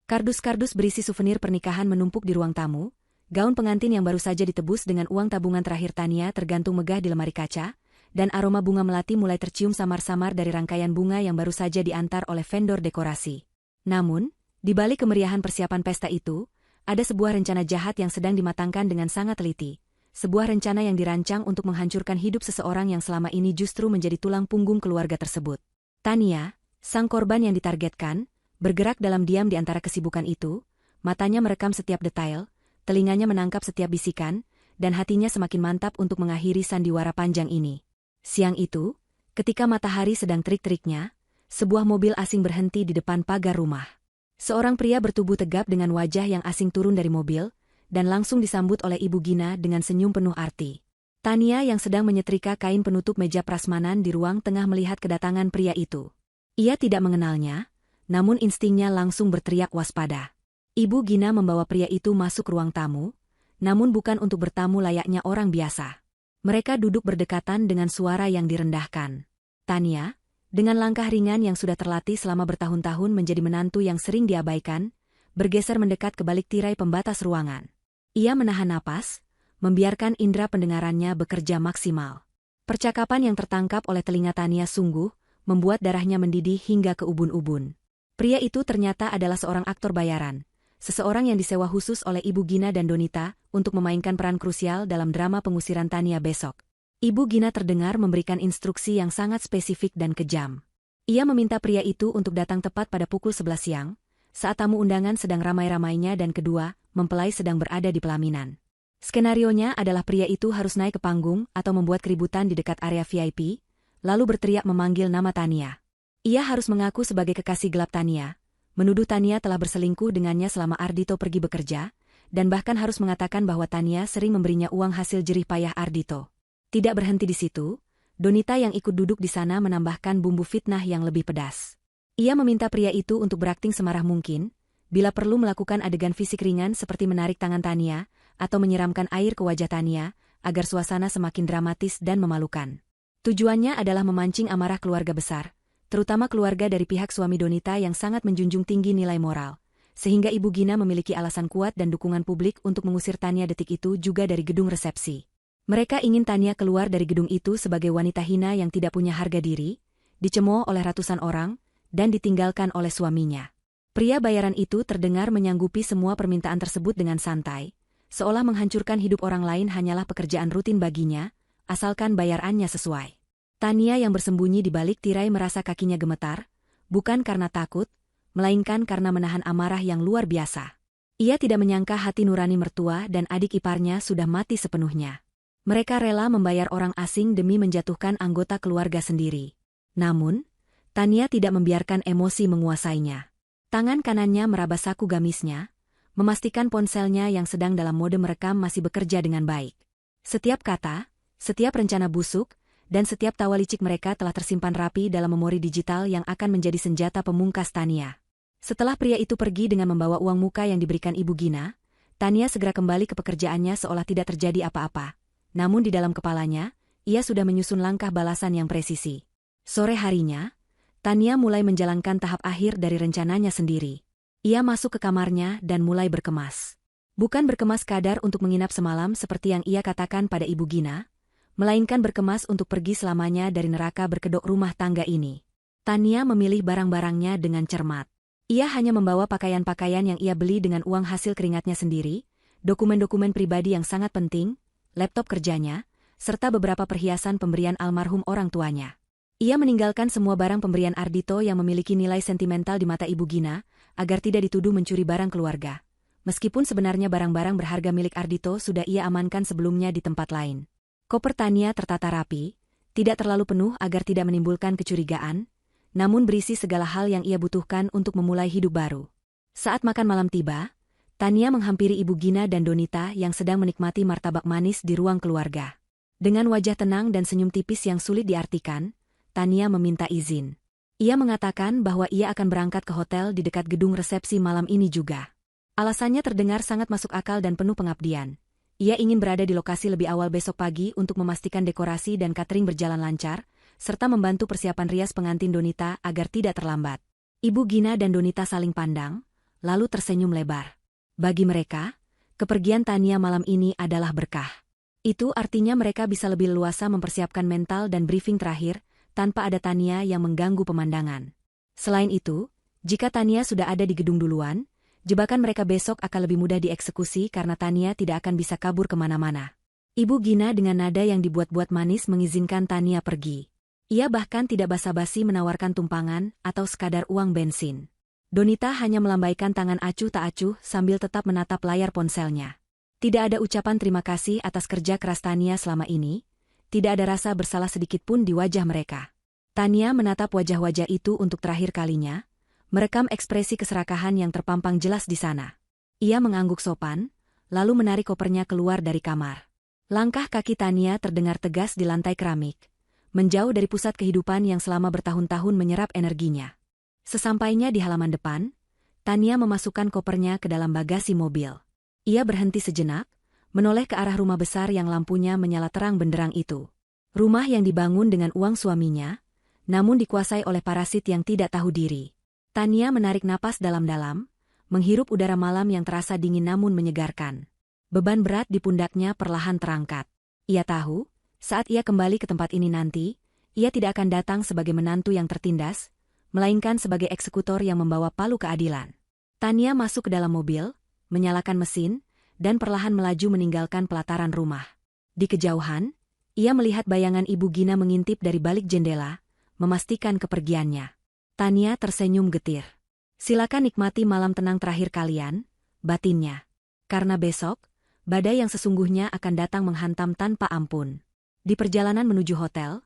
Kardus-kardus berisi souvenir pernikahan menumpuk di ruang tamu. Gaun pengantin yang baru saja ditebus dengan uang tabungan terakhir Tania tergantung megah di lemari kaca, dan aroma bunga melati mulai tercium samar-samar dari rangkaian bunga yang baru saja diantar oleh vendor dekorasi. Namun, di balik kemeriahan persiapan pesta itu, ada sebuah rencana jahat yang sedang dimatangkan dengan sangat teliti. Sebuah rencana yang dirancang untuk menghancurkan hidup seseorang yang selama ini justru menjadi tulang punggung keluarga tersebut. Tania, sang korban yang ditargetkan, bergerak dalam diam di antara kesibukan itu, matanya merekam setiap detail, telinganya menangkap setiap bisikan, dan hatinya semakin mantap untuk mengakhiri sandiwara panjang ini. Siang itu, ketika matahari sedang terik-teriknya, sebuah mobil asing berhenti di depan pagar rumah. Seorang pria bertubuh tegap dengan wajah yang asing turun dari mobil, dan langsung disambut oleh Ibu Gina dengan senyum penuh arti. Tania yang sedang menyetrika kain penutup meja prasmanan di ruang tengah melihat kedatangan pria itu. Ia tidak mengenalnya, namun instingnya langsung berteriak waspada. Ibu Gina membawa pria itu masuk ruang tamu, namun bukan untuk bertamu layaknya orang biasa. Mereka duduk berdekatan dengan suara yang direndahkan. Tania, dengan langkah ringan yang sudah terlatih selama bertahun-tahun menjadi menantu yang sering diabaikan, bergeser mendekat ke balik tirai pembatas ruangan. Ia menahan napas, membiarkan indera pendengarannya bekerja maksimal. Percakapan yang tertangkap oleh telinga Tania sungguh membuat darahnya mendidih hingga ke ubun-ubun. Pria itu ternyata adalah seorang aktor bayaran. Seseorang yang disewa khusus oleh Ibu Gina dan Donita untuk memainkan peran krusial dalam drama pengusiran Tania besok. Ibu Gina terdengar memberikan instruksi yang sangat spesifik dan kejam. Ia meminta pria itu untuk datang tepat pada pukul 11 siang, saat tamu undangan sedang ramai-ramainya dan kedua, mempelai sedang berada di pelaminan. Skenarionya adalah pria itu harus naik ke panggung atau membuat keributan di dekat area VIP, lalu berteriak memanggil nama Tania. Ia harus mengaku sebagai kekasih gelap Tania, menuduh Tania telah berselingkuh dengannya selama Ardhito pergi bekerja, dan bahkan harus mengatakan bahwa Tania sering memberinya uang hasil jerih payah Ardhito. Tidak berhenti di situ, Donita yang ikut duduk di sana menambahkan bumbu fitnah yang lebih pedas. Ia meminta pria itu untuk berakting semarah mungkin, bila perlu melakukan adegan fisik ringan seperti menarik tangan Tania, atau menyiramkan air ke wajah Tania, agar suasana semakin dramatis dan memalukan. Tujuannya adalah memancing amarah keluarga besar, terutama keluarga dari pihak suami Donita yang sangat menjunjung tinggi nilai moral, sehingga Ibu Gina memiliki alasan kuat dan dukungan publik untuk mengusir Tania detik itu juga dari gedung resepsi. Mereka ingin Tania keluar dari gedung itu sebagai wanita hina yang tidak punya harga diri, dicemooh oleh ratusan orang, dan ditinggalkan oleh suaminya. Pria bayaran itu terdengar menyanggupi semua permintaan tersebut dengan santai, seolah menghancurkan hidup orang lain hanyalah pekerjaan rutin baginya, asalkan bayarannya sesuai. Tania yang bersembunyi di balik tirai merasa kakinya gemetar, bukan karena takut, melainkan karena menahan amarah yang luar biasa. Ia tidak menyangka hati nurani mertua dan adik iparnya sudah mati sepenuhnya. Mereka rela membayar orang asing demi menjatuhkan anggota keluarga sendiri. Namun, Tania tidak membiarkan emosi menguasainya. Tangan kanannya meraba saku gamisnya, memastikan ponselnya yang sedang dalam mode merekam masih bekerja dengan baik. Setiap kata, setiap rencana busuk, dan setiap tawa licik mereka telah tersimpan rapi dalam memori digital yang akan menjadi senjata pemungkas Tania. Setelah pria itu pergi dengan membawa uang muka yang diberikan Ibu Gina, Tania segera kembali ke pekerjaannya seolah tidak terjadi apa-apa. Namun di dalam kepalanya, ia sudah menyusun langkah balasan yang presisi. Sore harinya, Tania mulai menjalankan tahap akhir dari rencananya sendiri. Ia masuk ke kamarnya dan mulai berkemas. Bukan berkemas kadar untuk menginap semalam seperti yang ia katakan pada Ibu Gina, melainkan berkemas untuk pergi selamanya dari neraka berkedok rumah tangga ini. Tania memilih barang-barangnya dengan cermat. Ia hanya membawa pakaian-pakaian yang ia beli dengan uang hasil keringatnya sendiri, dokumen-dokumen pribadi yang sangat penting, laptop kerjanya, serta beberapa perhiasan pemberian almarhum orang tuanya. Ia meninggalkan semua barang pemberian Ardhito yang memiliki nilai sentimental di mata Ibu Gina, agar tidak dituduh mencuri barang keluarga. Meskipun sebenarnya barang-barang berharga milik Ardhito sudah ia amankan sebelumnya di tempat lain. Koper Tania tertata rapi, tidak terlalu penuh agar tidak menimbulkan kecurigaan, namun berisi segala hal yang ia butuhkan untuk memulai hidup baru. Saat makan malam tiba, Tania menghampiri Ibu Gina dan Donita yang sedang menikmati martabak manis di ruang keluarga. Dengan wajah tenang dan senyum tipis yang sulit diartikan, Tania meminta izin. Ia mengatakan bahwa ia akan berangkat ke hotel di dekat gedung resepsi malam ini juga. Alasannya terdengar sangat masuk akal dan penuh pengabdian. Ia ingin berada di lokasi lebih awal besok pagi untuk memastikan dekorasi dan catering berjalan lancar, serta membantu persiapan rias pengantin Donita agar tidak terlambat. Ibu Gina dan Donita saling pandang, lalu tersenyum lebar. Bagi mereka, kepergian Tania malam ini adalah berkah. Itu artinya mereka bisa lebih leluasa mempersiapkan mental dan briefing terakhir, tanpa ada Tania yang mengganggu pemandangan. Selain itu, jika Tania sudah ada di gedung duluan, jebakan mereka besok akan lebih mudah dieksekusi karena Tania tidak akan bisa kabur kemana-mana. Ibu Gina dengan nada yang dibuat-buat manis mengizinkan Tania pergi. Ia bahkan tidak basa-basi menawarkan tumpangan atau sekadar uang bensin. Donita hanya melambaikan tangan acuh tak acuh sambil tetap menatap layar ponselnya. Tidak ada ucapan terima kasih atas kerja keras Tania selama ini, tidak ada rasa bersalah sedikit pun di wajah mereka. Tania menatap wajah-wajah itu untuk terakhir kalinya, merekam ekspresi keserakahan yang terpampang jelas di sana. Ia mengangguk sopan, lalu menarik kopernya keluar dari kamar. Langkah kaki Tania terdengar tegas di lantai keramik, menjauh dari pusat kehidupan yang selama bertahun-tahun menyerap energinya. Sesampainya di halaman depan, Tania memasukkan kopernya ke dalam bagasi mobil. Ia berhenti sejenak, menoleh ke arah rumah besar yang lampunya menyala terang benderang itu. Rumah yang dibangun dengan uang suaminya, namun dikuasai oleh parasit yang tidak tahu diri. Tania menarik napas dalam-dalam, menghirup udara malam yang terasa dingin namun menyegarkan. Beban berat di pundaknya perlahan terangkat. Ia tahu, saat ia kembali ke tempat ini nanti, ia tidak akan datang sebagai menantu yang tertindas, melainkan sebagai eksekutor yang membawa palu keadilan. Tania masuk ke dalam mobil, menyalakan mesin, dan perlahan melaju meninggalkan pelataran rumah. Di kejauhan, ia melihat bayangan Ibu Gina mengintip dari balik jendela, memastikan kepergiannya. Tania tersenyum getir. Silakan nikmati malam tenang terakhir kalian, batinnya. Karena besok, badai yang sesungguhnya akan datang menghantam tanpa ampun. Di perjalanan menuju hotel,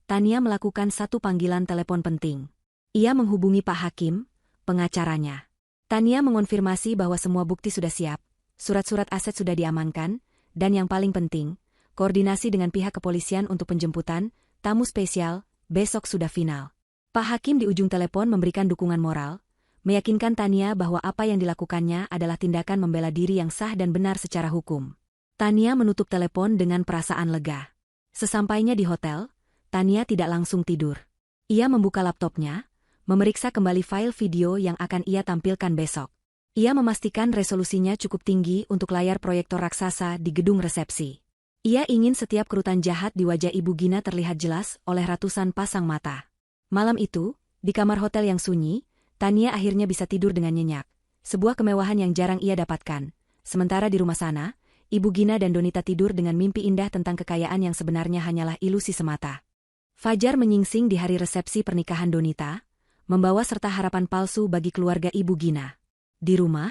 Tania melakukan satu panggilan telepon penting. Ia menghubungi Pak Hakim, pengacaranya. Tania mengonfirmasi bahwa semua bukti sudah siap, surat-surat aset sudah diamankan, dan yang paling penting, koordinasi dengan pihak kepolisian untuk penjemputan, tamu spesial, besok sudah final. Pak Hakim di ujung telepon memberikan dukungan moral, meyakinkan Tania bahwa apa yang dilakukannya adalah tindakan membela diri yang sah dan benar secara hukum. Tania menutup telepon dengan perasaan lega. Sesampainya di hotel, Tania tidak langsung tidur. Ia membuka laptopnya, memeriksa kembali file video yang akan ia tampilkan besok. Ia memastikan resolusinya cukup tinggi untuk layar proyektor raksasa di gedung resepsi. Ia ingin setiap kerutan jahat di wajah Ibu Gina terlihat jelas oleh ratusan pasang mata. Malam itu, di kamar hotel yang sunyi, Tania akhirnya bisa tidur dengan nyenyak. Sebuah kemewahan yang jarang ia dapatkan. Sementara di rumah sana, Ibu Gina dan Donita tidur dengan mimpi indah tentang kekayaan yang sebenarnya hanyalah ilusi semata. Fajar menyingsing di hari resepsi pernikahan Donita, membawa serta harapan palsu bagi keluarga Ibu Gina. Di rumah,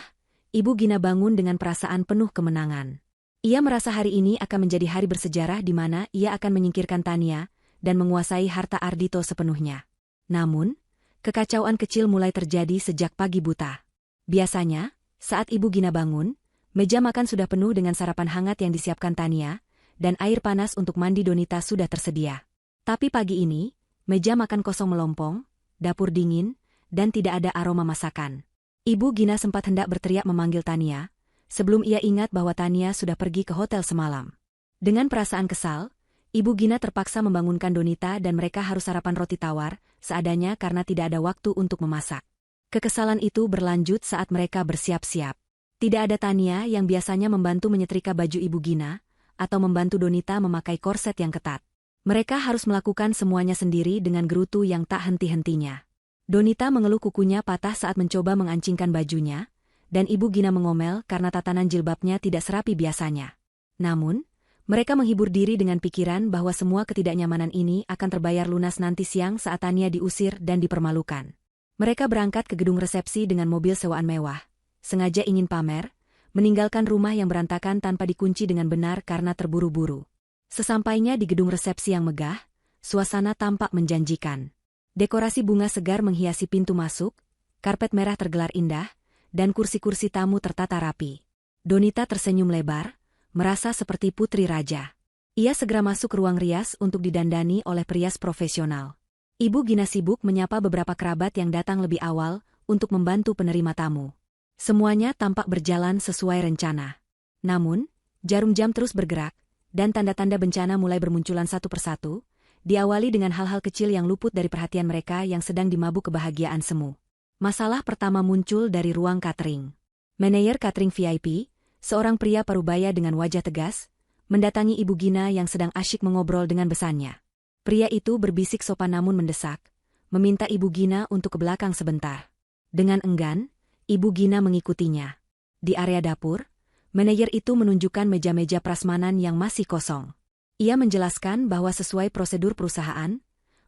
Ibu Gina bangun dengan perasaan penuh kemenangan. Ia merasa hari ini akan menjadi hari bersejarah di mana ia akan menyingkirkan Tania dan menguasai harta Ardhito sepenuhnya. Namun, kekacauan kecil mulai terjadi sejak pagi buta. Biasanya, saat Ibu Gina bangun, meja makan sudah penuh dengan sarapan hangat yang disiapkan Tania, dan air panas untuk mandi Donita sudah tersedia. Tapi pagi ini, meja makan kosong melompong, dapur dingin, dan tidak ada aroma masakan. Ibu Gina sempat hendak berteriak memanggil Tania, sebelum ia ingat bahwa Tania sudah pergi ke hotel semalam. Dengan perasaan kesal, Ibu Gina terpaksa membangunkan Donita dan mereka harus sarapan roti tawar, seadanya karena tidak ada waktu untuk memasak. Kekesalan itu berlanjut saat mereka bersiap-siap. Tidak ada Tania yang biasanya membantu menyetrika baju Ibu Gina, atau membantu Donita memakai korset yang ketat. Mereka harus melakukan semuanya sendiri dengan gerutu yang tak henti-hentinya. Donita mengeluh kukunya patah saat mencoba mengancingkan bajunya, dan Ibu Gina mengomel karena tatanan jilbabnya tidak serapi biasanya. Namun, mereka menghibur diri dengan pikiran bahwa semua ketidaknyamanan ini akan terbayar lunas nanti siang saat Tania diusir dan dipermalukan. Mereka berangkat ke gedung resepsi dengan mobil sewaan mewah, sengaja ingin pamer, meninggalkan rumah yang berantakan tanpa dikunci dengan benar karena terburu-buru. Sesampainya di gedung resepsi yang megah, suasana tampak menjanjikan. Dekorasi bunga segar menghiasi pintu masuk, karpet merah tergelar indah, dan kursi-kursi tamu tertata rapi. Donita tersenyum lebar, merasa seperti putri raja. Ia segera masuk ke ruang rias untuk didandani oleh perias profesional. Ibu Gina sibuk menyapa beberapa kerabat yang datang lebih awal untuk membantu penerima tamu. Semuanya tampak berjalan sesuai rencana. Namun, jarum jam terus bergerak, dan tanda-tanda bencana mulai bermunculan satu persatu, diawali dengan hal-hal kecil yang luput dari perhatian mereka yang sedang dimabuk kebahagiaan semu. Masalah pertama muncul dari ruang catering. Manajer catering VIP, seorang pria parubaya dengan wajah tegas, mendatangi Ibu Gina yang sedang asyik mengobrol dengan besannya. Pria itu berbisik sopan namun mendesak, meminta Ibu Gina untuk ke belakang sebentar. Dengan enggan, Ibu Gina mengikutinya. Di area dapur, manajer itu menunjukkan meja-meja prasmanan yang masih kosong. Ia menjelaskan bahwa sesuai prosedur perusahaan,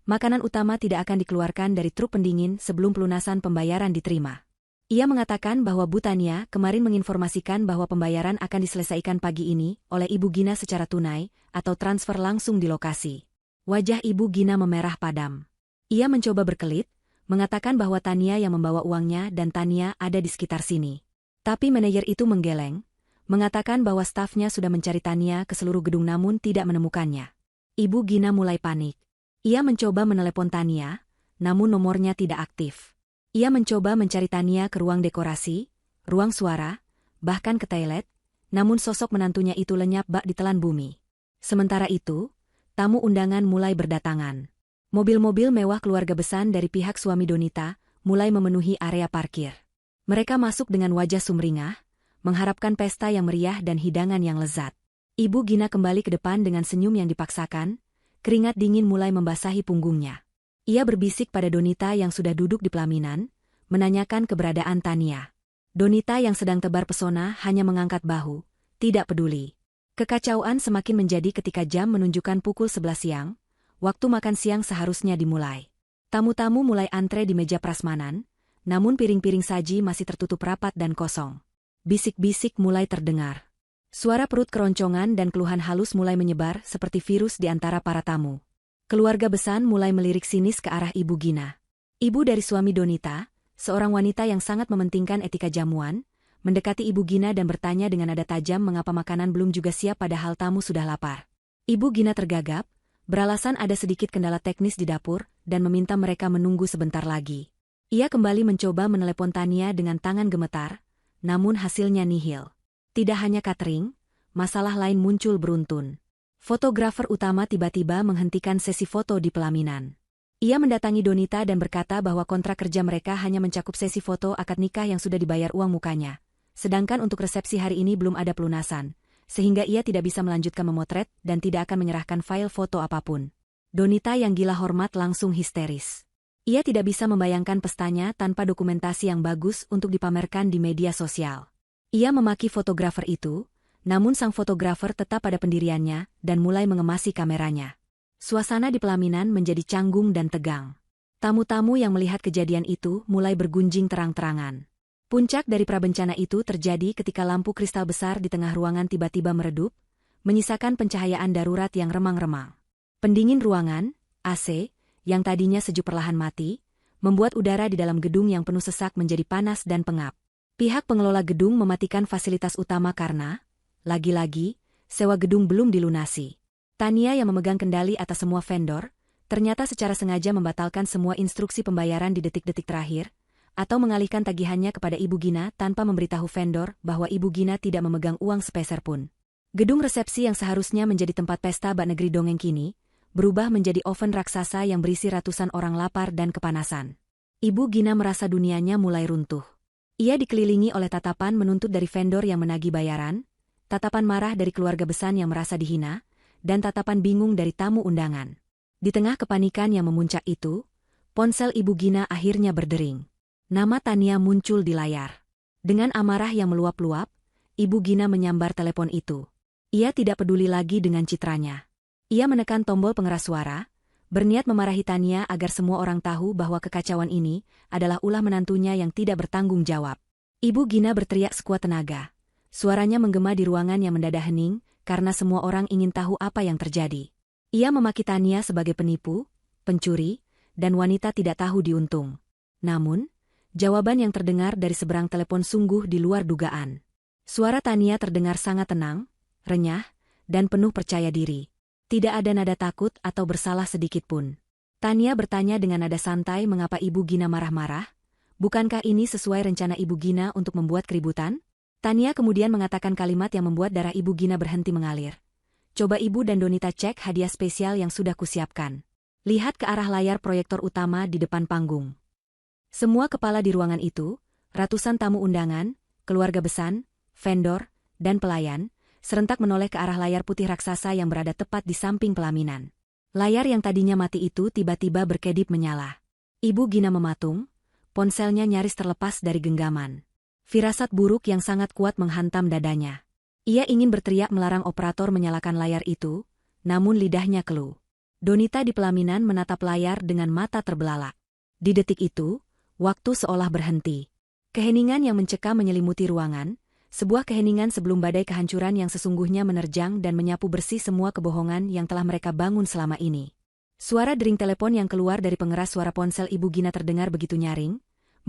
makanan utama tidak akan dikeluarkan dari truk pendingin sebelum pelunasan pembayaran diterima. Ia mengatakan bahwa Bu Tania kemarin menginformasikan bahwa pembayaran akan diselesaikan pagi ini oleh Ibu Gina secara tunai atau transfer langsung di lokasi. Wajah Ibu Gina memerah padam. Ia mencoba berkelit, mengatakan bahwa Tania yang membawa uangnya dan Tania ada di sekitar sini. Tapi manajer itu menggeleng, mengatakan bahwa stafnya sudah mencari Tania ke seluruh gedung namun tidak menemukannya. Ibu Gina mulai panik. Ia mencoba menelepon Tania, namun nomornya tidak aktif. Ia mencoba mencari Tania ke ruang dekorasi, ruang suara, bahkan ke toilet, namun sosok menantunya itu lenyap bak ditelan bumi. Sementara itu, tamu undangan mulai berdatangan. Mobil-mobil mewah keluarga besar dari pihak suami Donita mulai memenuhi area parkir. Mereka masuk dengan wajah sumringah, mengharapkan pesta yang meriah dan hidangan yang lezat. Ibu Gina kembali ke depan dengan senyum yang dipaksakan, keringat dingin mulai membasahi punggungnya. Ia berbisik pada Donita yang sudah duduk di pelaminan, menanyakan keberadaan Tania. Donita yang sedang tebar pesona hanya mengangkat bahu, tidak peduli. Kekacauan semakin menjadi ketika jam menunjukkan pukul 11 siang, waktu makan siang seharusnya dimulai. Tamu-tamu mulai antre di meja prasmanan, namun piring-piring saji masih tertutup rapat dan kosong. Bisik-bisik mulai terdengar. Suara perut keroncongan dan keluhan halus mulai menyebar seperti virus di antara para tamu. Keluarga besar mulai melirik sinis ke arah Ibu Gina. Ibu dari suami Donita, seorang wanita yang sangat mementingkan etika jamuan, mendekati Ibu Gina dan bertanya dengan nada tajam mengapa makanan belum juga siap padahal tamu sudah lapar. Ibu Gina tergagap, beralasan ada sedikit kendala teknis di dapur, dan meminta mereka menunggu sebentar lagi. Ia kembali mencoba menelepon Tania dengan tangan gemetar, namun hasilnya nihil. Tidak hanya catering, masalah lain muncul beruntun. Fotografer utama tiba-tiba menghentikan sesi foto di pelaminan. Ia mendatangi Donita dan berkata bahwa kontrak kerja mereka hanya mencakup sesi foto akad nikah yang sudah dibayar uang mukanya. Sedangkan untuk resepsi hari ini belum ada pelunasan, sehingga ia tidak bisa melanjutkan memotret dan tidak akan menyerahkan file foto apapun. Donita yang gila hormat langsung histeris. Ia tidak bisa membayangkan pestanya tanpa dokumentasi yang bagus untuk dipamerkan di media sosial. Ia memaki fotografer itu, namun sang fotografer tetap pada pendiriannya dan mulai mengemasi kameranya. Suasana di pelaminan menjadi canggung dan tegang. Tamu-tamu yang melihat kejadian itu mulai bergunjing terang-terangan. Puncak dari prabencana itu terjadi ketika lampu kristal besar di tengah ruangan tiba-tiba meredup, menyisakan pencahayaan darurat yang remang-remang. Pendingin ruangan, AC, yang tadinya sejuk perlahan mati, membuat udara di dalam gedung yang penuh sesak menjadi panas dan pengap. Pihak pengelola gedung mematikan fasilitas utama karena, lagi-lagi, sewa gedung belum dilunasi. Tania yang memegang kendali atas semua vendor, ternyata secara sengaja membatalkan semua instruksi pembayaran di detik-detik terakhir, atau mengalihkan tagihannya kepada Ibu Gina tanpa memberitahu vendor bahwa Ibu Gina tidak memegang uang sepeser pun. Gedung resepsi yang seharusnya menjadi tempat pesta bak negeri dongeng kini, berubah menjadi oven raksasa yang berisi ratusan orang lapar dan kepanasan. Ibu Gina merasa dunianya mulai runtuh. Ia dikelilingi oleh tatapan menuntut dari vendor yang menagih bayaran, tatapan marah dari keluarga besar yang merasa dihina, dan tatapan bingung dari tamu undangan. Di tengah kepanikan yang memuncak itu, ponsel Ibu Gina akhirnya berdering. Nama Tania muncul di layar. Dengan amarah yang meluap-luap, Ibu Gina menyambar telepon itu. Ia tidak peduli lagi dengan citranya. Ia menekan tombol pengeras suara, berniat memarahi Tania agar semua orang tahu bahwa kekacauan ini adalah ulah menantunya yang tidak bertanggung jawab. Ibu Gina berteriak sekuat tenaga. Suaranya menggema di ruangan yang mendadak hening, karena semua orang ingin tahu apa yang terjadi. Ia memaki Tania sebagai penipu, pencuri, dan wanita tidak tahu diuntung. Namun, jawaban yang terdengar dari seberang telepon sungguh di luar dugaan. Suara Tania terdengar sangat tenang, renyah, dan penuh percaya diri. Tidak ada nada takut atau bersalah sedikit pun. Tania bertanya dengan nada santai mengapa Ibu Gina marah-marah. Bukankah ini sesuai rencana Ibu Gina untuk membuat keributan? Tania kemudian mengatakan kalimat yang membuat darah Ibu Gina berhenti mengalir. Coba Ibu dan Donita cek hadiah spesial yang sudah kusiapkan. Lihat ke arah layar proyektor utama di depan panggung. Semua kepala di ruangan itu, ratusan tamu undangan, keluarga besar, vendor, dan pelayan, serentak menoleh ke arah layar putih raksasa yang berada tepat di samping pelaminan. Layar yang tadinya mati itu tiba-tiba berkedip menyala. Ibu Gina mematung, ponselnya nyaris terlepas dari genggaman. Firasat buruk yang sangat kuat menghantam dadanya. Ia ingin berteriak melarang operator menyalakan layar itu, namun lidahnya keluh. Donita di pelaminan menatap layar dengan mata terbelalak. Di detik itu, waktu seolah berhenti. Keheningan yang mencekam menyelimuti ruangan, sebuah keheningan sebelum badai kehancuran yang sesungguhnya menerjang dan menyapu bersih semua kebohongan yang telah mereka bangun selama ini. Suara dering telepon yang keluar dari pengeras suara ponsel Ibu Gina terdengar begitu nyaring,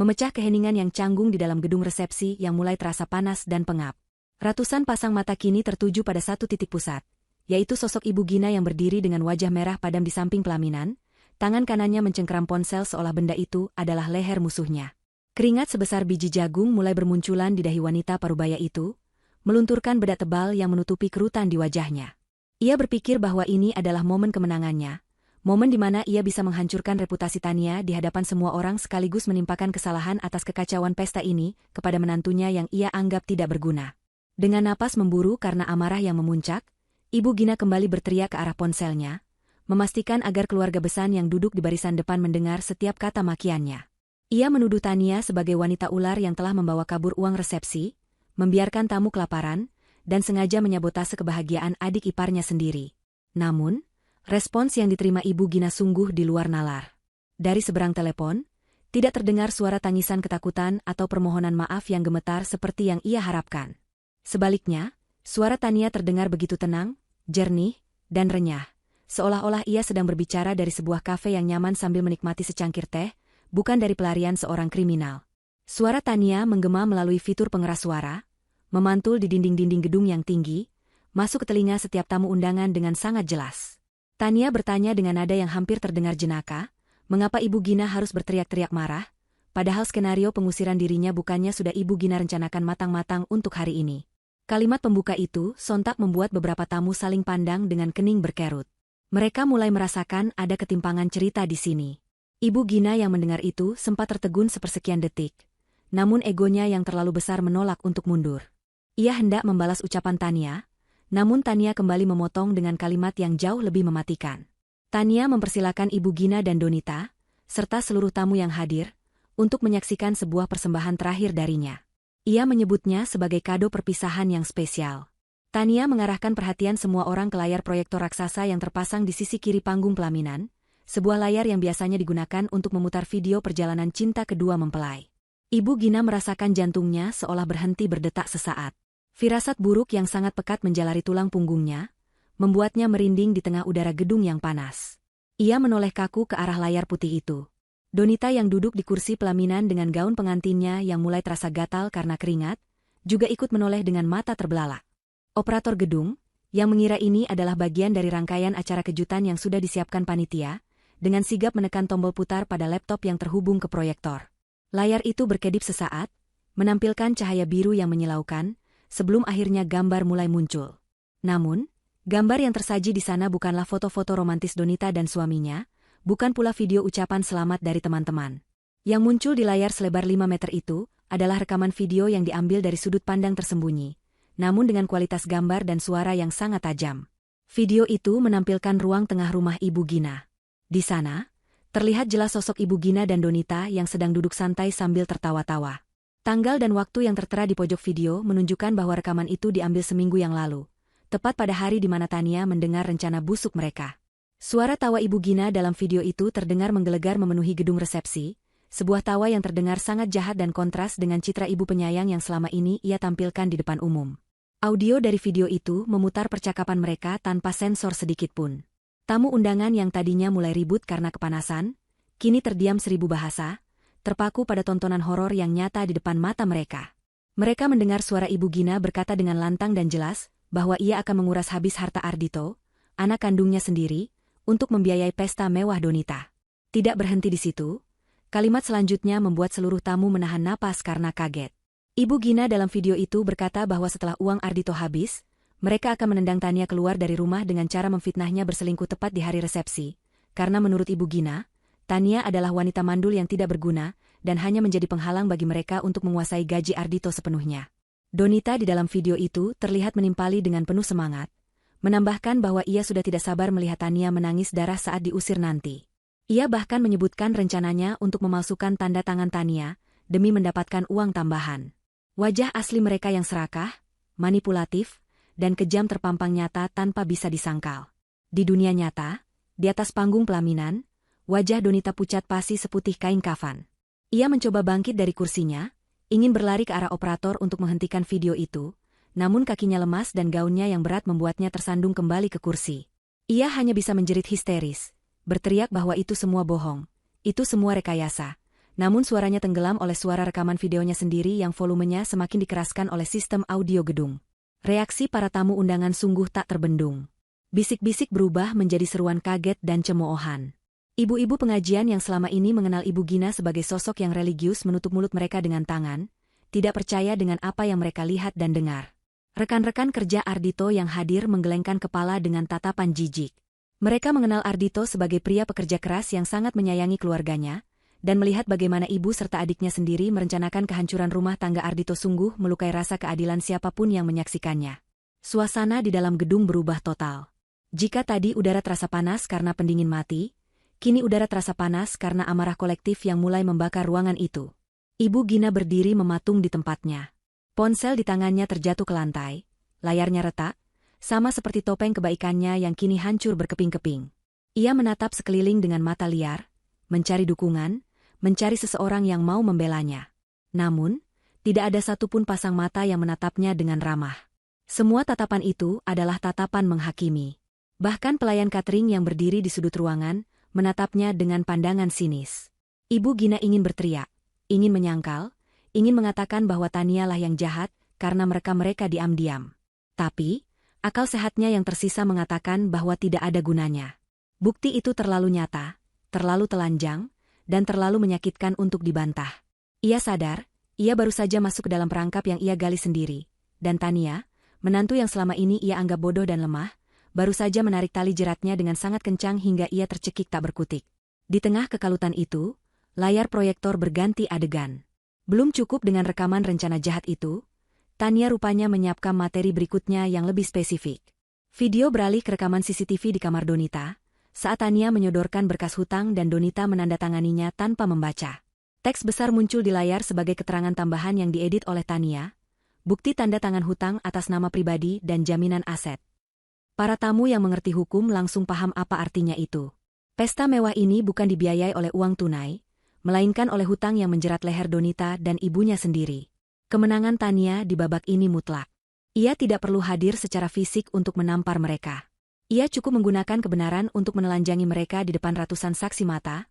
memecah keheningan yang canggung di dalam gedung resepsi yang mulai terasa panas dan pengap. Ratusan pasang mata kini tertuju pada satu titik pusat, yaitu sosok Ibu Gina yang berdiri dengan wajah merah padam di samping pelaminan, tangan kanannya mencengkeram ponsel seolah benda itu adalah leher musuhnya. Keringat sebesar biji jagung mulai bermunculan di dahi wanita parubaya itu, melunturkan bedak tebal yang menutupi kerutan di wajahnya. Ia berpikir bahwa ini adalah momen kemenangannya, momen di mana ia bisa menghancurkan reputasi Tania di hadapan semua orang sekaligus menimpakan kesalahan atas kekacauan pesta ini kepada menantunya yang ia anggap tidak berguna. Dengan napas memburu karena amarah yang memuncak, Ibu Gina kembali berteriak ke arah ponselnya, memastikan agar keluarga besar yang duduk di barisan depan mendengar setiap kata makiannya. Ia menuduh Tania sebagai wanita ular yang telah membawa kabur uang resepsi, membiarkan tamu kelaparan, dan sengaja menyabotase kebahagiaan adik iparnya sendiri. Namun, respons yang diterima Ibu Gina sungguh di luar nalar. Dari seberang telepon, tidak terdengar suara tangisan ketakutan atau permohonan maaf yang gemetar seperti yang ia harapkan. Sebaliknya, suara Tania terdengar begitu tenang, jernih, dan renyah, seolah-olah ia sedang berbicara dari sebuah kafe yang nyaman sambil menikmati secangkir teh, bukan dari pelarian seorang kriminal. Suara Tania menggema melalui fitur pengeras suara, memantul di dinding-dinding gedung yang tinggi, masuk ke telinga setiap tamu undangan dengan sangat jelas. Tania bertanya dengan nada yang hampir terdengar jenaka, mengapa Ibu Gina harus berteriak-teriak marah, padahal skenario pengusiran dirinya bukannya sudah Ibu Gina rencanakan matang-matang untuk hari ini. Kalimat pembuka itu sontak membuat beberapa tamu saling pandang dengan kening berkerut. Mereka mulai merasakan ada ketimpangan cerita di sini. Ibu Gina yang mendengar itu sempat tertegun sepersekian detik. Namun egonya yang terlalu besar menolak untuk mundur. Ia hendak membalas ucapan Tania, namun Tania kembali memotong dengan kalimat yang jauh lebih mematikan. Tania mempersilakan Ibu Gina dan Donita, serta seluruh tamu yang hadir, untuk menyaksikan sebuah persembahan terakhir darinya. Ia menyebutnya sebagai kado perpisahan yang spesial. Tania mengarahkan perhatian semua orang ke layar proyektor raksasa yang terpasang di sisi kiri panggung pelaminan, sebuah layar yang biasanya digunakan untuk memutar video perjalanan cinta kedua mempelai. Ibu Gina merasakan jantungnya seolah berhenti berdetak sesaat. Firasat buruk yang sangat pekat menjalari tulang punggungnya, membuatnya merinding di tengah udara gedung yang panas. Ia menoleh kaku ke arah layar putih itu. Donita yang duduk di kursi pelaminan dengan gaun pengantinnya yang mulai terasa gatal karena keringat, juga ikut menoleh dengan mata terbelalak. Operator gedung, yang mengira ini adalah bagian dari rangkaian acara kejutan yang sudah disiapkan panitia, dengan sigap menekan tombol putar pada laptop yang terhubung ke proyektor. Layar itu berkedip sesaat, menampilkan cahaya biru yang menyilaukan, sebelum akhirnya gambar mulai muncul. Namun, gambar yang tersaji di sana bukanlah foto-foto romantis Donita dan suaminya, bukan pula video ucapan selamat dari teman-teman. Yang muncul di layar selebar 5 meter itu adalah rekaman video yang diambil dari sudut pandang tersembunyi, namun dengan kualitas gambar dan suara yang sangat tajam. Video itu menampilkan ruang tengah rumah Ibu Gina. Di sana, terlihat jelas sosok Ibu Gina dan Donita yang sedang duduk santai sambil tertawa-tawa. Tanggal dan waktu yang tertera di pojok video menunjukkan bahwa rekaman itu diambil seminggu yang lalu, tepat pada hari di mana Tania mendengar rencana busuk mereka. Suara tawa Ibu Gina dalam video itu terdengar menggelegar memenuhi gedung resepsi, sebuah tawa yang terdengar sangat jahat dan kontras dengan citra ibu penyayang yang selama ini ia tampilkan di depan umum. Audio dari video itu memutar percakapan mereka tanpa sensor sedikitpun. Tamu undangan yang tadinya mulai ribut karena kepanasan, kini terdiam 1000 bahasa, terpaku pada tontonan horor yang nyata di depan mata mereka. Mereka mendengar suara Ibu Gina berkata dengan lantang dan jelas bahwa ia akan menguras habis harta Ardhito, anak kandungnya sendiri, untuk membiayai pesta mewah Donita. Tidak berhenti di situ, kalimat selanjutnya membuat seluruh tamu menahan napas karena kaget. Ibu Gina dalam video itu berkata bahwa setelah uang Ardhito habis, mereka akan menendang Tania keluar dari rumah dengan cara memfitnahnya berselingkuh tepat di hari resepsi, karena menurut Ibu Gina, Tania adalah wanita mandul yang tidak berguna, dan hanya menjadi penghalang bagi mereka untuk menguasai gaji Ardhito sepenuhnya. Donita di dalam video itu terlihat menimpali dengan penuh semangat, menambahkan bahwa ia sudah tidak sabar melihat Tania menangis darah saat diusir nanti. Ia bahkan menyebutkan rencananya untuk memalsukan tanda tangan Tania, demi mendapatkan uang tambahan. Wajah asli mereka yang serakah, manipulatif, dan kejam terpampang nyata tanpa bisa disangkal. Di dunia nyata, di atas panggung pelaminan, wajah Donita pucat pasi seputih kain kafan. Ia mencoba bangkit dari kursinya, ingin berlari ke arah operator untuk menghentikan video itu, namun kakinya lemas dan gaunnya yang berat membuatnya tersandung kembali ke kursi. Ia hanya bisa menjerit histeris, berteriak bahwa itu semua bohong, itu semua rekayasa, namun suaranya tenggelam oleh suara rekaman videonya sendiri yang volumenya semakin dikeraskan oleh sistem audio gedung. Reaksi para tamu undangan sungguh tak terbendung. Bisik-bisik berubah menjadi seruan kaget dan cemoohan. Ibu-ibu pengajian yang selama ini mengenal Ibu Gina sebagai sosok yang religius menutup mulut mereka dengan tangan, tidak percaya dengan apa yang mereka lihat dan dengar. Rekan-rekan kerja Ardhito yang hadir menggelengkan kepala dengan tatapan jijik. Mereka mengenal Ardhito sebagai pria pekerja keras yang sangat menyayangi keluarganya, dan melihat bagaimana ibu serta adiknya sendiri merencanakan kehancuran rumah tangga Ardhito sungguh melukai rasa keadilan siapapun yang menyaksikannya. Suasana di dalam gedung berubah total. Jika tadi udara terasa panas karena pendingin mati, kini udara terasa panas karena amarah kolektif yang mulai membakar ruangan itu. Ibu Gina berdiri mematung di tempatnya. Ponsel di tangannya terjatuh ke lantai, layarnya retak, sama seperti topeng kebaikannya yang kini hancur berkeping-keping. Ia menatap sekeliling dengan mata liar, mencari dukungan, mencari seseorang yang mau membelanya. Namun, tidak ada satupun pasang mata yang menatapnya dengan ramah. Semua tatapan itu adalah tatapan menghakimi. Bahkan pelayan catering yang berdiri di sudut ruangan, menatapnya dengan pandangan sinis. Ibu Gina ingin berteriak, ingin menyangkal, ingin mengatakan bahwa Tania lah yang jahat, karena mereka diam-diam. Tapi, akal sehatnya yang tersisa mengatakan bahwa tidak ada gunanya. Bukti itu terlalu nyata, terlalu telanjang, dan terlalu menyakitkan untuk dibantah. Ia sadar, ia baru saja masuk ke dalam perangkap yang ia gali sendiri, dan Tania, menantu yang selama ini ia anggap bodoh dan lemah, baru saja menarik tali jeratnya dengan sangat kencang hingga ia tercekik tak berkutik. Di tengah kekalutan itu, layar proyektor berganti adegan. Belum cukup dengan rekaman rencana jahat itu, Tania rupanya menyiapkan materi berikutnya yang lebih spesifik. Video beralih ke rekaman CCTV di kamar Donita, saat Tania menyodorkan berkas hutang dan Donita menandatanganinya tanpa membaca. Teks besar muncul di layar sebagai keterangan tambahan yang diedit oleh Tania, bukti tanda tangan hutang atas nama pribadi dan jaminan aset. Para tamu yang mengerti hukum langsung paham apa artinya itu. Pesta mewah ini bukan dibiayai oleh uang tunai, melainkan oleh hutang yang menjerat leher Donita dan ibunya sendiri. Kemenangan Tania di babak ini mutlak. Ia tidak perlu hadir secara fisik untuk menampar mereka. Ia cukup menggunakan kebenaran untuk menelanjangi mereka di depan ratusan saksi mata,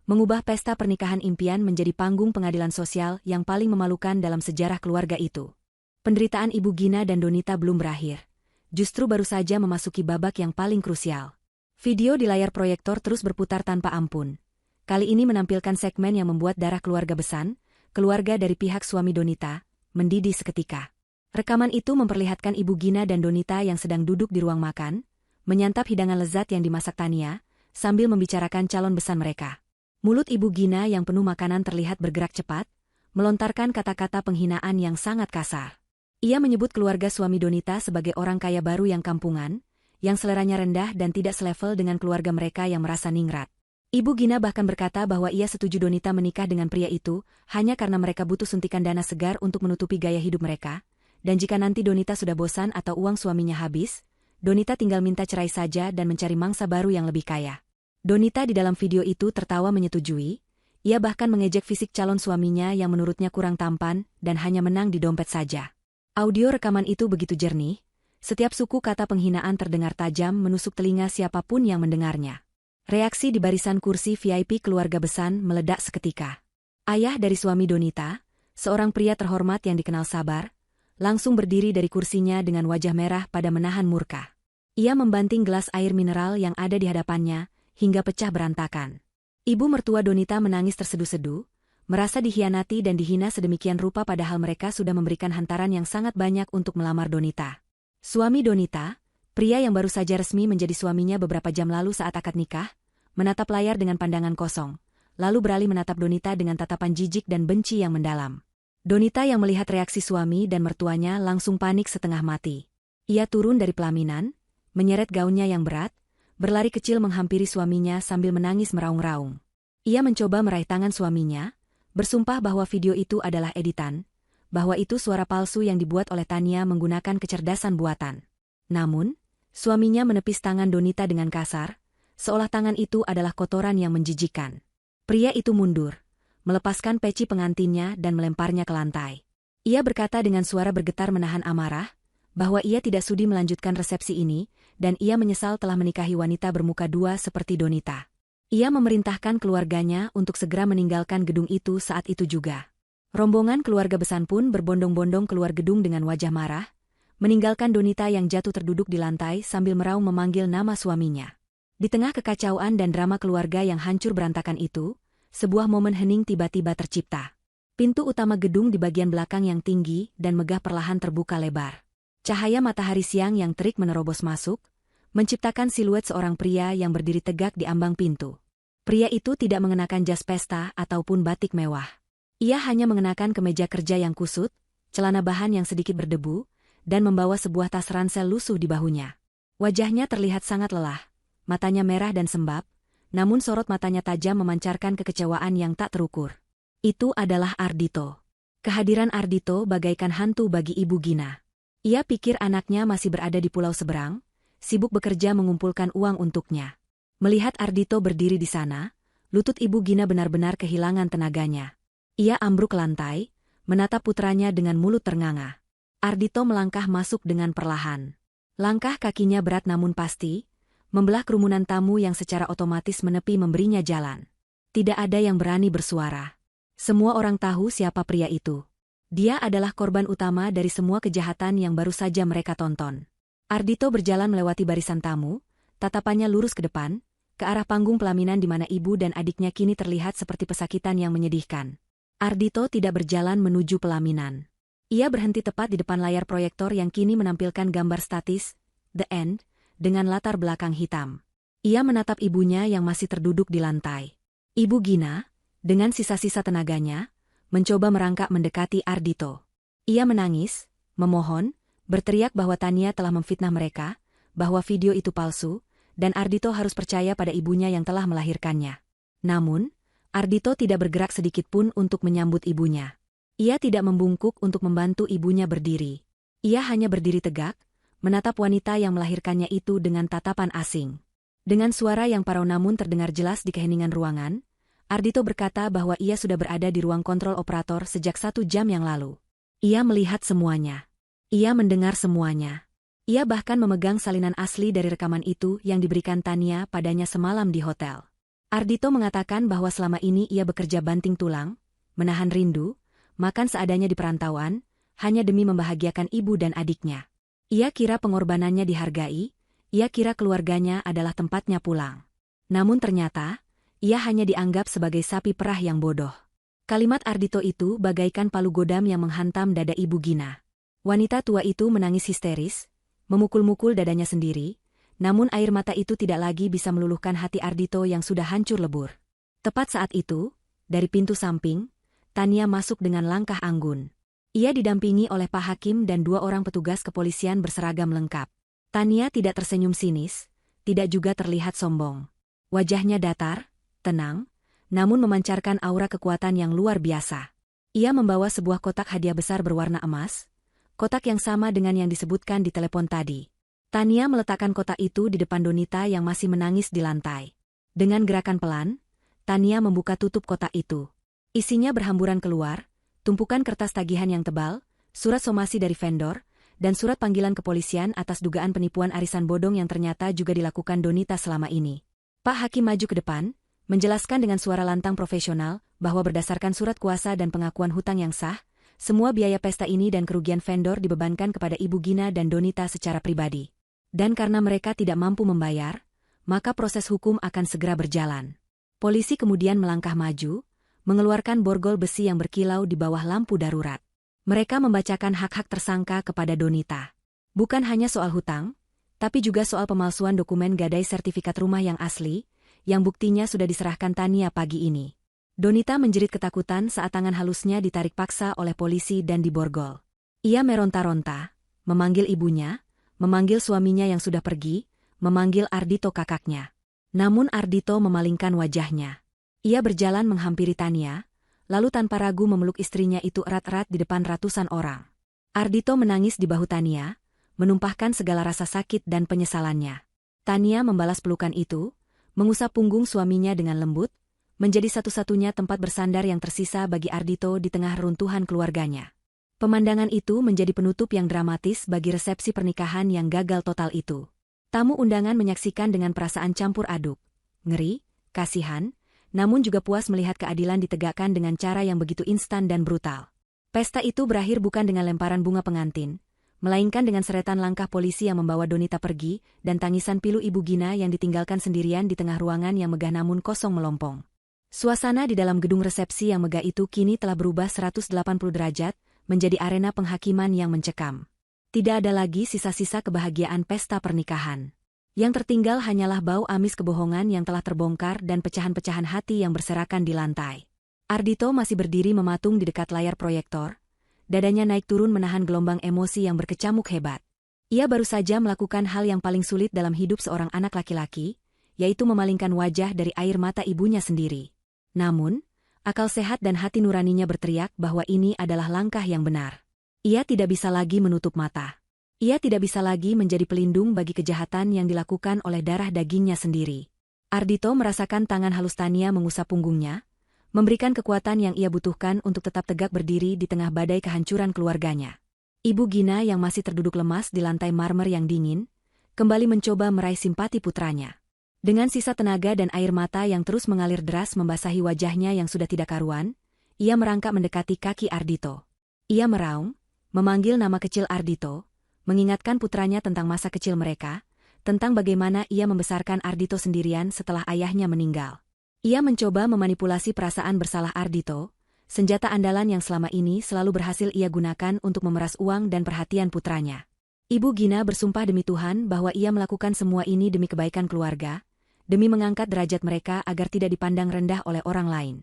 mengubah pesta pernikahan impian menjadi panggung pengadilan sosial yang paling memalukan dalam sejarah keluarga itu. Penderitaan Ibu Gina dan Donita belum berakhir. Justru baru saja memasuki babak yang paling krusial. Video di layar proyektor terus berputar tanpa ampun. Kali ini menampilkan segmen yang membuat darah keluarga Besan, keluarga dari pihak suami Donita, mendidih seketika. Rekaman itu memperlihatkan Ibu Gina dan Donita yang sedang duduk di ruang makan, menyantap hidangan lezat yang dimasak Tania, sambil membicarakan calon besan mereka. Mulut Ibu Gina yang penuh makanan terlihat bergerak cepat, melontarkan kata-kata penghinaan yang sangat kasar. Ia menyebut keluarga suami Donita sebagai orang kaya baru yang kampungan, yang seleranya rendah dan tidak selevel dengan keluarga mereka yang merasa ningrat. Ibu Gina bahkan berkata bahwa ia setuju Donita menikah dengan pria itu, hanya karena mereka butuh suntikan dana segar untuk menutupi gaya hidup mereka, dan jika nanti Donita sudah bosan atau uang suaminya habis, Donita tinggal minta cerai saja dan mencari mangsa baru yang lebih kaya. Donita di dalam video itu tertawa menyetujui, ia bahkan mengejek fisik calon suaminya yang menurutnya kurang tampan dan hanya menang di dompet saja. Audio rekaman itu begitu jernih, setiap suku kata penghinaan terdengar tajam menusuk telinga siapapun yang mendengarnya. Reaksi di barisan kursi VIP keluarga Besan meledak seketika. Ayah dari suami Donita, seorang pria terhormat yang dikenal sabar, langsung berdiri dari kursinya dengan wajah merah pada menahan murka. Ia membanting gelas air mineral yang ada di hadapannya, hingga pecah berantakan. Ibu mertua Donita menangis terseduh-seduh, merasa dikhianati dan dihina sedemikian rupa padahal mereka sudah memberikan hantaran yang sangat banyak untuk melamar Donita. Suami Donita, pria yang baru saja resmi menjadi suaminya beberapa jam lalu saat akad nikah, menatap layar dengan pandangan kosong, lalu beralih menatap Donita dengan tatapan jijik dan benci yang mendalam. Donita yang melihat reaksi suami dan mertuanya langsung panik setengah mati. Ia turun dari pelaminan, menyeret gaunnya yang berat, berlari kecil menghampiri suaminya sambil menangis meraung-raung. Ia mencoba meraih tangan suaminya, bersumpah bahwa video itu adalah editan, bahwa itu suara palsu yang dibuat oleh Tania menggunakan kecerdasan buatan. Namun, suaminya menepis tangan Donita dengan kasar, seolah tangan itu adalah kotoran yang menjijikan. Pria itu mundur, melepaskan peci pengantinnya dan melemparnya ke lantai. Ia berkata dengan suara bergetar menahan amarah, bahwa ia tidak sudi melanjutkan resepsi ini, dan ia menyesal telah menikahi wanita bermuka dua seperti Donita. Ia memerintahkan keluarganya untuk segera meninggalkan gedung itu saat itu juga. Rombongan keluarga Besan pun berbondong-bondong keluar gedung dengan wajah marah, meninggalkan Donita yang jatuh terduduk di lantai sambil meraung memanggil nama suaminya. Di tengah kekacauan dan drama keluarga yang hancur berantakan itu, sebuah momen hening tiba-tiba tercipta. Pintu utama gedung di bagian belakang yang tinggi dan megah perlahan terbuka lebar. Cahaya matahari siang yang terik menerobos masuk, menciptakan siluet seorang pria yang berdiri tegak di ambang pintu. Pria itu tidak mengenakan jas pesta ataupun batik mewah. Ia hanya mengenakan kemeja kerja yang kusut, celana bahan yang sedikit berdebu, dan membawa sebuah tas ransel lusuh di bahunya. Wajahnya terlihat sangat lelah, matanya merah dan sembab, namun sorot matanya tajam memancarkan kekecewaan yang tak terukur. Itu adalah Ardhito. Kehadiran Ardhito bagaikan hantu bagi Ibu Gina. Ia pikir anaknya masih berada di pulau seberang, sibuk bekerja mengumpulkan uang untuknya. Melihat Ardhito berdiri di sana, lutut Ibu Gina benar-benar kehilangan tenaganya. Ia ambruk ke lantai, menatap putranya dengan mulut ternganga. Ardhito melangkah masuk dengan perlahan. Langkah kakinya berat namun pasti, membelah kerumunan tamu yang secara otomatis menepi memberinya jalan. Tidak ada yang berani bersuara. Semua orang tahu siapa pria itu. Dia adalah korban utama dari semua kejahatan yang baru saja mereka tonton. Ardhito berjalan melewati barisan tamu, tatapannya lurus ke depan, ke arah panggung pelaminan di mana ibu dan adiknya kini terlihat seperti pesakitan yang menyedihkan. Ardhito tidak berjalan menuju pelaminan. Ia berhenti tepat di depan layar proyektor yang kini menampilkan gambar statis, The End, dengan latar belakang hitam. Ia menatap ibunya yang masih terduduk di lantai. Ibu Gina, dengan sisa-sisa tenaganya, mencoba merangkak mendekati Ardhito. Ia menangis, memohon, berteriak bahwa Tania telah memfitnah mereka, bahwa video itu palsu, dan Ardhito harus percaya pada ibunya yang telah melahirkannya. Namun, Ardhito tidak bergerak sedikitpun untuk menyambut ibunya. Ia tidak membungkuk untuk membantu ibunya berdiri. Ia hanya berdiri tegak, menatap wanita yang melahirkannya itu dengan tatapan asing. Dengan suara yang parau namun terdengar jelas di keheningan ruangan, Ardhito berkata bahwa ia sudah berada di ruang kontrol operator sejak 1 jam yang lalu. Ia melihat semuanya. Ia mendengar semuanya. Ia bahkan memegang salinan asli dari rekaman itu yang diberikan Tania padanya semalam di hotel. Ardhito mengatakan bahwa selama ini ia bekerja banting tulang, menahan rindu, makan seadanya di perantauan, hanya demi membahagiakan ibu dan adiknya. Ia kira pengorbanannya dihargai, ia kira keluarganya adalah tempatnya pulang. Namun ternyata, ia hanya dianggap sebagai sapi perah yang bodoh. Kalimat Ardhito itu bagaikan palu godam yang menghantam dada Ibu Gina. Wanita tua itu menangis histeris, memukul-mukul dadanya sendiri, namun air mata itu tidak lagi bisa meluluhkan hati Ardhito yang sudah hancur lebur. Tepat saat itu, dari pintu samping, Tania masuk dengan langkah anggun. Ia didampingi oleh Pak Hakim dan 2 orang petugas kepolisian berseragam lengkap. Tania tidak tersenyum sinis, tidak juga terlihat sombong. Wajahnya datar, tenang, namun memancarkan aura kekuatan yang luar biasa. Ia membawa sebuah kotak hadiah besar berwarna emas, kotak yang sama dengan yang disebutkan di telepon tadi. Tania meletakkan kotak itu di depan Donita yang masih menangis di lantai. Dengan gerakan pelan, Tania membuka tutup kotak itu. Isinya berhamburan keluar, tumpukan kertas tagihan yang tebal, surat somasi dari vendor, dan surat panggilan kepolisian atas dugaan penipuan arisan bodong yang ternyata juga dilakukan Donita selama ini. Pak Hakim maju ke depan, menjelaskan dengan suara lantang profesional bahwa berdasarkan surat kuasa dan pengakuan hutang yang sah, semua biaya pesta ini dan kerugian vendor dibebankan kepada Ibu Gina dan Donita secara pribadi. Dan karena mereka tidak mampu membayar, maka proses hukum akan segera berjalan. Polisi kemudian melangkah maju, mengeluarkan borgol besi yang berkilau di bawah lampu darurat. Mereka membacakan hak-hak tersangka kepada Donita. Bukan hanya soal hutang, tapi juga soal pemalsuan dokumen gadai sertifikat rumah yang asli, yang buktinya sudah diserahkan Tania pagi ini. Donita menjerit ketakutan saat tangan halusnya ditarik paksa oleh polisi dan diborgol. Ia meronta-ronta, memanggil ibunya, memanggil suaminya yang sudah pergi, memanggil Ardhito kakaknya. Namun Ardhito memalingkan wajahnya. Ia berjalan menghampiri Tania, lalu tanpa ragu memeluk istrinya itu erat-erat di depan ratusan orang. Ardhito menangis di bahu Tania, menumpahkan segala rasa sakit dan penyesalannya. Tania membalas pelukan itu, mengusap punggung suaminya dengan lembut, menjadi satu-satunya tempat bersandar yang tersisa bagi Ardhito di tengah runtuhan keluarganya. Pemandangan itu menjadi penutup yang dramatis bagi resepsi pernikahan yang gagal total itu. Tamu undangan menyaksikan dengan perasaan campur aduk, ngeri, kasihan, namun juga puas melihat keadilan ditegakkan dengan cara yang begitu instan dan brutal. Pesta itu berakhir bukan dengan lemparan bunga pengantin, melainkan dengan seretan langkah polisi yang membawa Donita pergi dan tangisan pilu Ibu Gina yang ditinggalkan sendirian di tengah ruangan yang megah namun kosong melompong. Suasana di dalam gedung resepsi yang megah itu kini telah berubah 180 derajat, menjadi arena penghakiman yang mencekam. Tidak ada lagi sisa-sisa kebahagiaan pesta pernikahan. Yang tertinggal hanyalah bau amis kebohongan yang telah terbongkar dan pecahan-pecahan hati yang berserakan di lantai. Ardhito masih berdiri mematung di dekat layar proyektor, dadanya naik turun menahan gelombang emosi yang berkecamuk hebat. Ia baru saja melakukan hal yang paling sulit dalam hidup seorang anak laki-laki, yaitu memalingkan wajah dari air mata ibunya sendiri. Namun, akal sehat dan hati nuraninya berteriak bahwa ini adalah langkah yang benar. Ia tidak bisa lagi menutup mata. Ia tidak bisa lagi menjadi pelindung bagi kejahatan yang dilakukan oleh darah dagingnya sendiri. Ardhito merasakan tangan halus Tania mengusap punggungnya, memberikan kekuatan yang ia butuhkan untuk tetap tegak berdiri di tengah badai kehancuran keluarganya. Ibu Gina yang masih terduduk lemas di lantai marmer yang dingin, kembali mencoba meraih simpati putranya. Dengan sisa tenaga dan air mata yang terus mengalir deras membasahi wajahnya yang sudah tidak karuan, ia merangkak mendekati kaki Ardhito. Ia meraung, memanggil nama kecil Ardhito, mengingatkan putranya tentang masa kecil mereka, tentang bagaimana ia membesarkan Ardhito sendirian setelah ayahnya meninggal. Ia mencoba memanipulasi perasaan bersalah Ardhito, senjata andalan yang selama ini selalu berhasil ia gunakan untuk memeras uang dan perhatian putranya. Ibu Gina bersumpah demi Tuhan bahwa ia melakukan semua ini demi kebaikan keluarga, demi mengangkat derajat mereka agar tidak dipandang rendah oleh orang lain.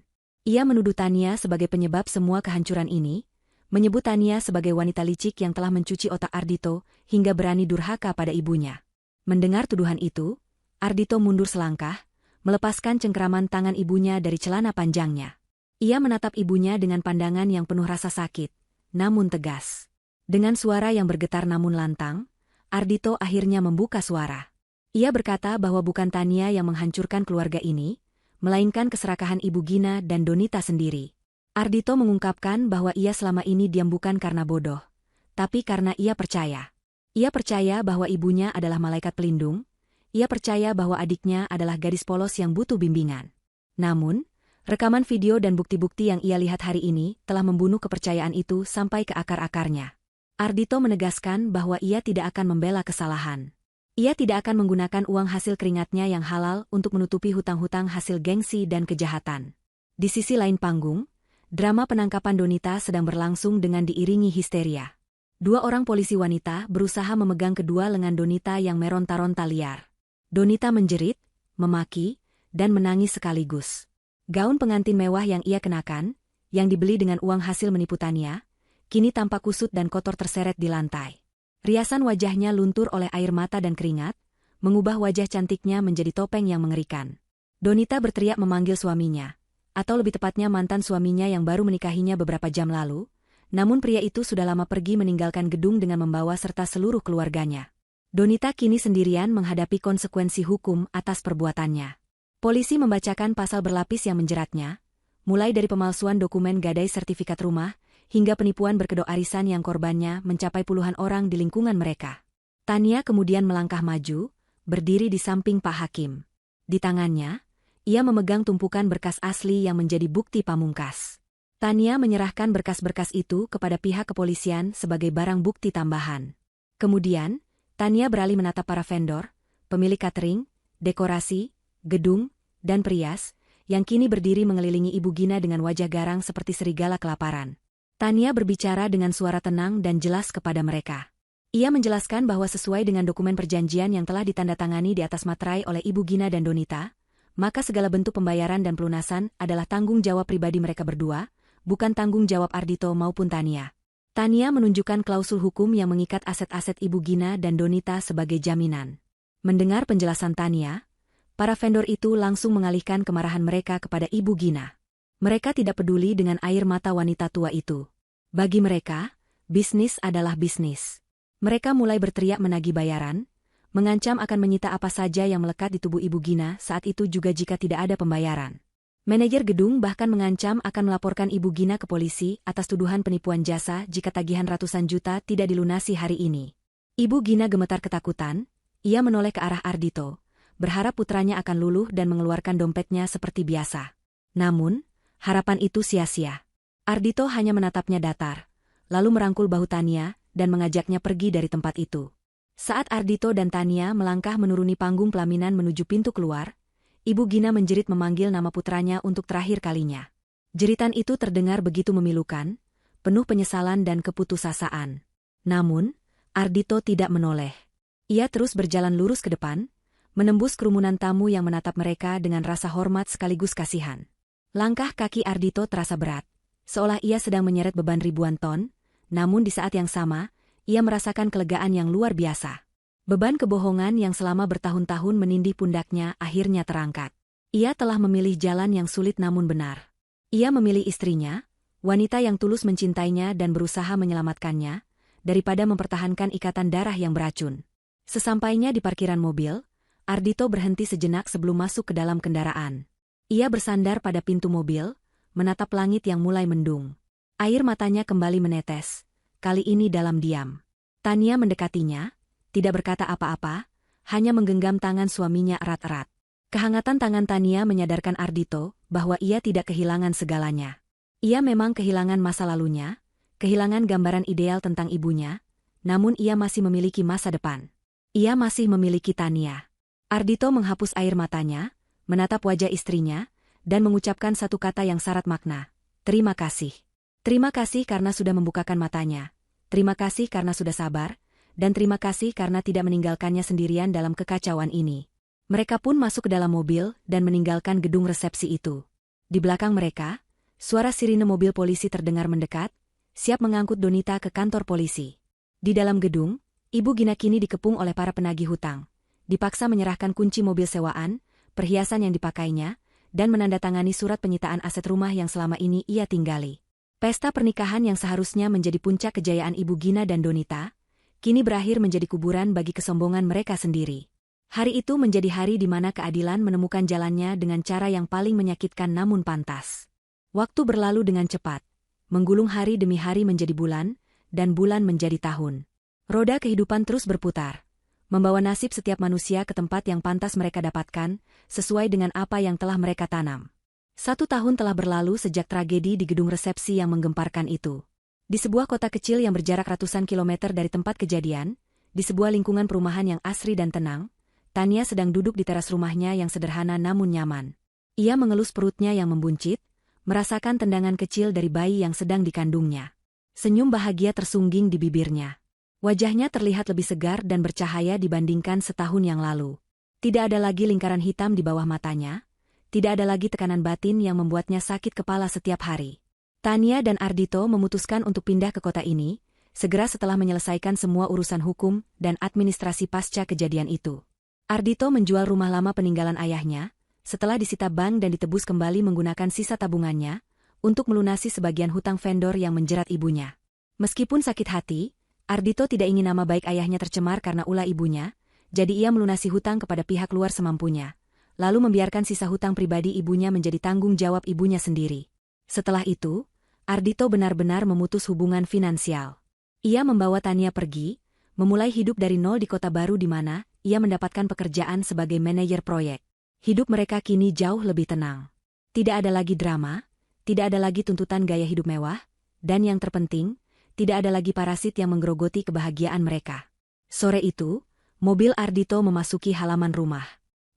Ia menuduh Tania sebagai penyebab semua kehancuran ini, menyebut Tania sebagai wanita licik yang telah mencuci otak Ardhito hingga berani durhaka pada ibunya. Mendengar tuduhan itu, Ardhito mundur selangkah, melepaskan cengkeraman tangan ibunya dari celana panjangnya. Ia menatap ibunya dengan pandangan yang penuh rasa sakit, namun tegas. Dengan suara yang bergetar namun lantang, Ardhito akhirnya membuka suara. Ia berkata bahwa bukan Tania yang menghancurkan keluarga ini, melainkan keserakahan Ibu Gina dan Donita sendiri. Ardhito mengungkapkan bahwa ia selama ini diam bukan karena bodoh, tapi karena ia percaya. Ia percaya bahwa ibunya adalah malaikat pelindung, ia percaya bahwa adiknya adalah gadis polos yang butuh bimbingan. Namun, rekaman video dan bukti-bukti yang ia lihat hari ini telah membunuh kepercayaan itu sampai ke akar-akarnya. Ardhito menegaskan bahwa ia tidak akan membela kesalahan. Ia tidak akan menggunakan uang hasil keringatnya yang halal untuk menutupi hutang-hutang hasil gengsi dan kejahatan. Di sisi lain panggung, drama penangkapan Donita sedang berlangsung dengan diiringi histeria. 2 orang polisi wanita berusaha memegang kedua lengan Donita yang meronta-ronta liar. Donita menjerit, memaki, dan menangis sekaligus. Gaun pengantin mewah yang ia kenakan, yang dibeli dengan uang hasil menipu Tania, kini tampak kusut dan kotor terseret di lantai. Riasan wajahnya luntur oleh air mata dan keringat, mengubah wajah cantiknya menjadi topeng yang mengerikan. Donita berteriak memanggil suaminya, atau lebih tepatnya mantan suaminya yang baru menikahinya beberapa jam lalu, namun pria itu sudah lama pergi meninggalkan gedung dengan membawa serta seluruh keluarganya. Donita kini sendirian menghadapi konsekuensi hukum atas perbuatannya. Polisi membacakan pasal berlapis yang menjeratnya, mulai dari pemalsuan dokumen gadai sertifikat rumah, hingga penipuan berkedok arisan yang korbannya mencapai puluhan orang di lingkungan mereka. Tania kemudian melangkah maju, berdiri di samping Pak Hakim. Di tangannya, ia memegang tumpukan berkas asli yang menjadi bukti pamungkas. Tania menyerahkan berkas-berkas itu kepada pihak kepolisian sebagai barang bukti tambahan. Kemudian, Tania beralih menatap para vendor, pemilik catering, dekorasi, gedung, dan perias, yang kini berdiri mengelilingi Ibu Gina dengan wajah garang seperti serigala kelaparan. Tania berbicara dengan suara tenang dan jelas kepada mereka. Ia menjelaskan bahwa sesuai dengan dokumen perjanjian yang telah ditandatangani di atas materai oleh Ibu Gina dan Donita, maka segala bentuk pembayaran dan pelunasan adalah tanggung jawab pribadi mereka berdua, bukan tanggung jawab Ardhito maupun Tania. Tania menunjukkan klausul hukum yang mengikat aset-aset Ibu Gina dan Donita sebagai jaminan. Mendengar penjelasan Tania, para vendor itu langsung mengalihkan kemarahan mereka kepada Ibu Gina. Mereka tidak peduli dengan air mata wanita tua itu. Bagi mereka, bisnis adalah bisnis. Mereka mulai berteriak menagih bayaran, mengancam akan menyita apa saja yang melekat di tubuh Ibu Gina saat itu juga jika tidak ada pembayaran. Manajer gedung bahkan mengancam akan melaporkan Ibu Gina ke polisi atas tuduhan penipuan jasa jika tagihan ratusan juta tidak dilunasi hari ini. Ibu Gina gemetar ketakutan, ia menoleh ke arah Ardhito, berharap putranya akan luluh dan mengeluarkan dompetnya seperti biasa. Namun, harapan itu sia-sia. Ardhito hanya menatapnya datar, lalu merangkul bahu Tania dan mengajaknya pergi dari tempat itu. Saat Ardhito dan Tania melangkah menuruni panggung pelaminan menuju pintu keluar, Ibu Gina menjerit memanggil nama putranya untuk terakhir kalinya. Jeritan itu terdengar begitu memilukan, penuh penyesalan dan keputusasaan. Namun, Ardhito tidak menoleh. Ia terus berjalan lurus ke depan, menembus kerumunan tamu yang menatap mereka dengan rasa hormat sekaligus kasihan. Langkah kaki Ardhito terasa berat, seolah ia sedang menyeret beban ribuan ton, namun di saat yang sama, ia merasakan kelegaan yang luar biasa. Beban kebohongan yang selama bertahun-tahun menindih pundaknya akhirnya terangkat. Ia telah memilih jalan yang sulit namun benar. Ia memilih istrinya, wanita yang tulus mencintainya dan berusaha menyelamatkannya, daripada mempertahankan ikatan darah yang beracun. Sesampainya di parkiran mobil, Ardhito berhenti sejenak sebelum masuk ke dalam kendaraan. Ia bersandar pada pintu mobil, menatap langit yang mulai mendung. Air matanya kembali menetes, kali ini dalam diam. Tania mendekatinya, tidak berkata apa-apa, hanya menggenggam tangan suaminya erat-erat. Kehangatan tangan Tania menyadarkan Ardhito bahwa ia tidak kehilangan segalanya. Ia memang kehilangan masa lalunya, kehilangan gambaran ideal tentang ibunya, namun ia masih memiliki masa depan. Ia masih memiliki Tania. Ardhito menghapus air matanya, menatap wajah istrinya, dan mengucapkan satu kata yang syarat makna. Terima kasih. Terima kasih karena sudah membukakan matanya. Terima kasih karena sudah sabar, dan terima kasih karena tidak meninggalkannya sendirian dalam kekacauan ini. Mereka pun masuk ke dalam mobil dan meninggalkan gedung resepsi itu. Di belakang mereka, suara sirine mobil polisi terdengar mendekat, siap mengangkut Donita ke kantor polisi. Di dalam gedung, Ibu Gina kini dikepung oleh para penagih hutang. Dipaksa menyerahkan kunci mobil sewaan, perhiasan yang dipakainya, dan menandatangani surat penyitaan aset rumah yang selama ini ia tinggali. Pesta pernikahan yang seharusnya menjadi puncak kejayaan Ibu Gina dan Donita, kini berakhir menjadi kuburan bagi kesombongan mereka sendiri. Hari itu menjadi hari di mana keadilan menemukan jalannya dengan cara yang paling menyakitkan namun pantas. Waktu berlalu dengan cepat, menggulung hari demi hari menjadi bulan, dan bulan menjadi tahun. Roda kehidupan terus berputar, membawa nasib setiap manusia ke tempat yang pantas mereka dapatkan, sesuai dengan apa yang telah mereka tanam. 1 tahun telah berlalu sejak tragedi di gedung resepsi yang menggemparkan itu. Di sebuah kota kecil yang berjarak ratusan kilometer dari tempat kejadian, di sebuah lingkungan perumahan yang asri dan tenang, Tania sedang duduk di teras rumahnya yang sederhana namun nyaman. Ia mengelus perutnya yang membuncit, merasakan tendangan kecil dari bayi yang sedang dikandungnya. Senyum bahagia tersungging di bibirnya. Wajahnya terlihat lebih segar dan bercahaya dibandingkan setahun yang lalu. Tidak ada lagi lingkaran hitam di bawah matanya, tidak ada lagi tekanan batin yang membuatnya sakit kepala setiap hari. Tania dan Ardhito memutuskan untuk pindah ke kota ini, segera setelah menyelesaikan semua urusan hukum dan administrasi pasca kejadian itu. Ardhito menjual rumah lama peninggalan ayahnya, setelah disita bank dan ditebus kembali menggunakan sisa tabungannya, untuk melunasi sebagian hutang vendor yang menjerat ibunya. Meskipun sakit hati, Ardhito tidak ingin nama baik ayahnya tercemar karena ulah ibunya, jadi ia melunasi hutang kepada pihak luar semampunya, lalu membiarkan sisa hutang pribadi ibunya menjadi tanggung jawab ibunya sendiri. Setelah itu, Ardhito benar-benar memutus hubungan finansial. Ia membawa Tania pergi, memulai hidup dari nol di kota baru di mana ia mendapatkan pekerjaan sebagai manajer proyek. Hidup mereka kini jauh lebih tenang. Tidak ada lagi drama, tidak ada lagi tuntutan gaya hidup mewah, dan yang terpenting, tidak ada lagi parasit yang menggerogoti kebahagiaan mereka. Sore itu, mobil Ardhito memasuki halaman rumah.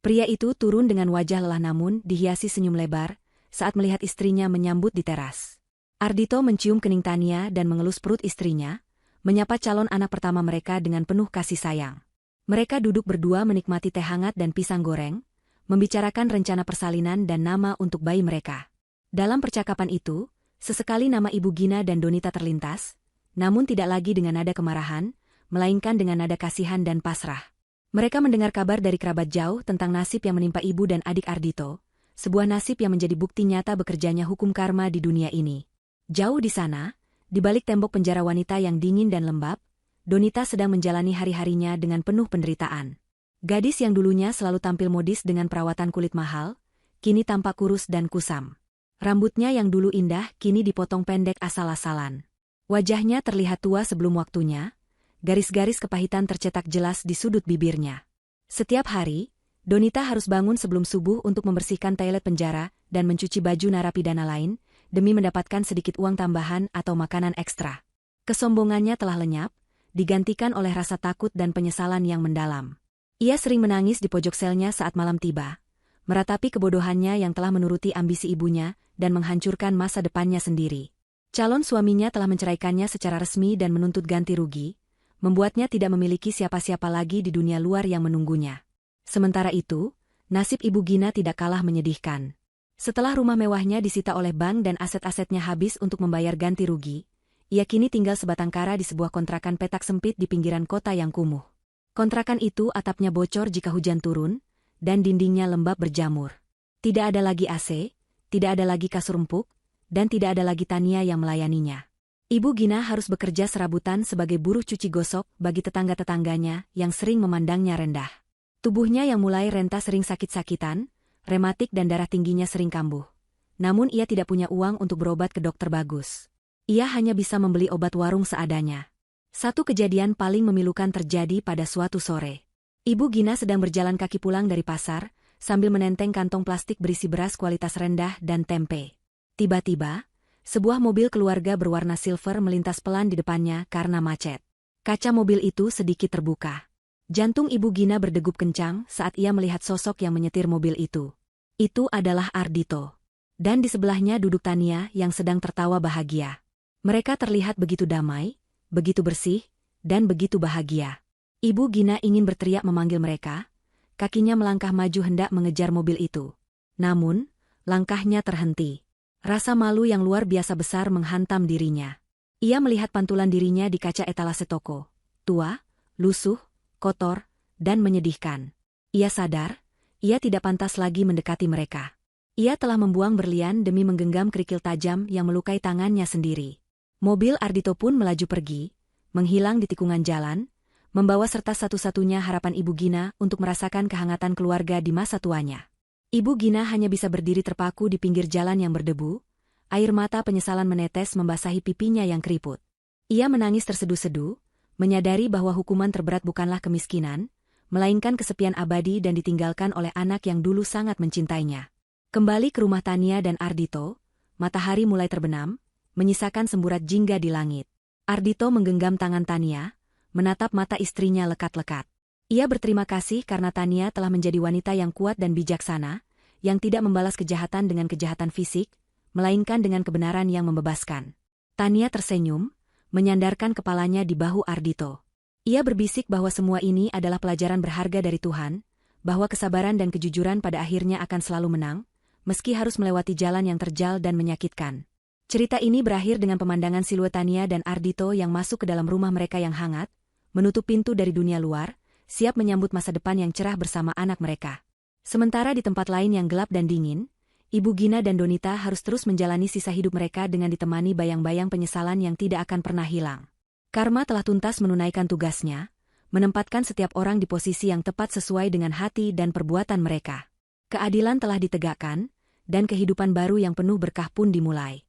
Pria itu turun dengan wajah lelah namun dihiasi senyum lebar saat melihat istrinya menyambut di teras. Ardhito mencium kening Tania dan mengelus perut istrinya, menyapa calon anak pertama mereka dengan penuh kasih sayang. Mereka duduk berdua menikmati teh hangat dan pisang goreng, membicarakan rencana persalinan dan nama untuk bayi mereka. Dalam percakapan itu, sesekali nama Ibu Gina dan Donita terlintas, namun tidak lagi dengan nada kemarahan, melainkan dengan nada kasihan dan pasrah. Mereka mendengar kabar dari kerabat jauh tentang nasib yang menimpa ibu dan adik Ardhito, sebuah nasib yang menjadi bukti nyata bekerjanya hukum karma di dunia ini. Jauh di sana, di balik tembok penjara wanita yang dingin dan lembab, Donita sedang menjalani hari-harinya dengan penuh penderitaan. Gadis yang dulunya selalu tampil modis dengan perawatan kulit mahal, kini tampak kurus dan kusam. Rambutnya yang dulu indah kini dipotong pendek asal-asalan. Wajahnya terlihat tua sebelum waktunya, garis-garis kepahitan tercetak jelas di sudut bibirnya. Setiap hari, Donita harus bangun sebelum subuh untuk membersihkan toilet penjara dan mencuci baju narapidana lain, demi mendapatkan sedikit uang tambahan atau makanan ekstra. Kesombongannya telah lenyap, digantikan oleh rasa takut dan penyesalan yang mendalam. Ia sering menangis di pojok selnya saat malam tiba, meratapi kebodohannya yang telah menuruti ambisi ibunya dan menghancurkan masa depannya sendiri. Calon suaminya telah menceraikannya secara resmi dan menuntut ganti rugi, membuatnya tidak memiliki siapa-siapa lagi di dunia luar yang menunggunya. Sementara itu, nasib Ibu Gina tidak kalah menyedihkan. Setelah rumah mewahnya disita oleh bank dan aset-asetnya habis untuk membayar ganti rugi, ia kini tinggal sebatang kara di sebuah kontrakan petak sempit di pinggiran kota yang kumuh. Kontrakan itu atapnya bocor jika hujan turun, dan dindingnya lembab berjamur. Tidak ada lagi AC, tidak ada lagi kasur empuk, dan tidak ada lagi Tania yang melayaninya. Ibu Gina harus bekerja serabutan sebagai buruh cuci gosok bagi tetangga-tetangganya yang sering memandangnya rendah. Tubuhnya yang mulai renta sering sakit-sakitan, rematik dan darah tingginya sering kambuh. Namun ia tidak punya uang untuk berobat ke dokter bagus. Ia hanya bisa membeli obat warung seadanya. Satu kejadian paling memilukan terjadi pada suatu sore. Ibu Gina sedang berjalan kaki pulang dari pasar, sambil menenteng kantong plastik berisi beras kualitas rendah dan tempe. Tiba-tiba, sebuah mobil keluarga berwarna silver melintas pelan di depannya karena macet. Kaca mobil itu sedikit terbuka. Jantung Ibu Gina berdegup kencang saat ia melihat sosok yang menyetir mobil itu. Itu adalah Ardhito. Dan di sebelahnya duduk Tania yang sedang tertawa bahagia. Mereka terlihat begitu damai, begitu bersih, dan begitu bahagia. Ibu Gina ingin berteriak memanggil mereka, kakinya melangkah maju hendak mengejar mobil itu. Namun, langkahnya terhenti. Rasa malu yang luar biasa besar menghantam dirinya. Ia melihat pantulan dirinya di kaca etalase toko. Tua, lusuh, kotor, dan menyedihkan. Ia sadar, ia tidak pantas lagi mendekati mereka. Ia telah membuang berlian demi menggenggam kerikil tajam yang melukai tangannya sendiri. Mobil Ardhito pun melaju pergi, menghilang di tikungan jalan, membawa serta satu-satunya harapan Ibu Gina untuk merasakan kehangatan keluarga di masa tuanya. Ibu Gina hanya bisa berdiri terpaku di pinggir jalan yang berdebu, air mata penyesalan menetes membasahi pipinya yang keriput. Ia menangis terseduh-seduh, menyadari bahwa hukuman terberat bukanlah kemiskinan, melainkan kesepian abadi dan ditinggalkan oleh anak yang dulu sangat mencintainya. Kembali ke rumah Tania dan Ardhito, matahari mulai terbenam, menyisakan semburat jingga di langit. Ardhito menggenggam tangan Tania, menatap mata istrinya lekat-lekat. Ia berterima kasih karena Tania telah menjadi wanita yang kuat dan bijaksana, yang tidak membalas kejahatan dengan kejahatan fisik, melainkan dengan kebenaran yang membebaskan. Tania tersenyum, menyandarkan kepalanya di bahu Ardhito. Ia berbisik bahwa semua ini adalah pelajaran berharga dari Tuhan, bahwa kesabaran dan kejujuran pada akhirnya akan selalu menang, meski harus melewati jalan yang terjal dan menyakitkan. Cerita ini berakhir dengan pemandangan siluet Tania dan Ardhito yang masuk ke dalam rumah mereka yang hangat, menutup pintu dari dunia luar, siap menyambut masa depan yang cerah bersama anak mereka. Sementara di tempat lain yang gelap dan dingin, Ibu Gina dan Donita harus terus menjalani sisa hidup mereka dengan ditemani bayang-bayang penyesalan yang tidak akan pernah hilang. Karma telah tuntas menunaikan tugasnya, menempatkan setiap orang di posisi yang tepat sesuai dengan hati dan perbuatan mereka. Keadilan telah ditegakkan, dan kehidupan baru yang penuh berkah pun dimulai.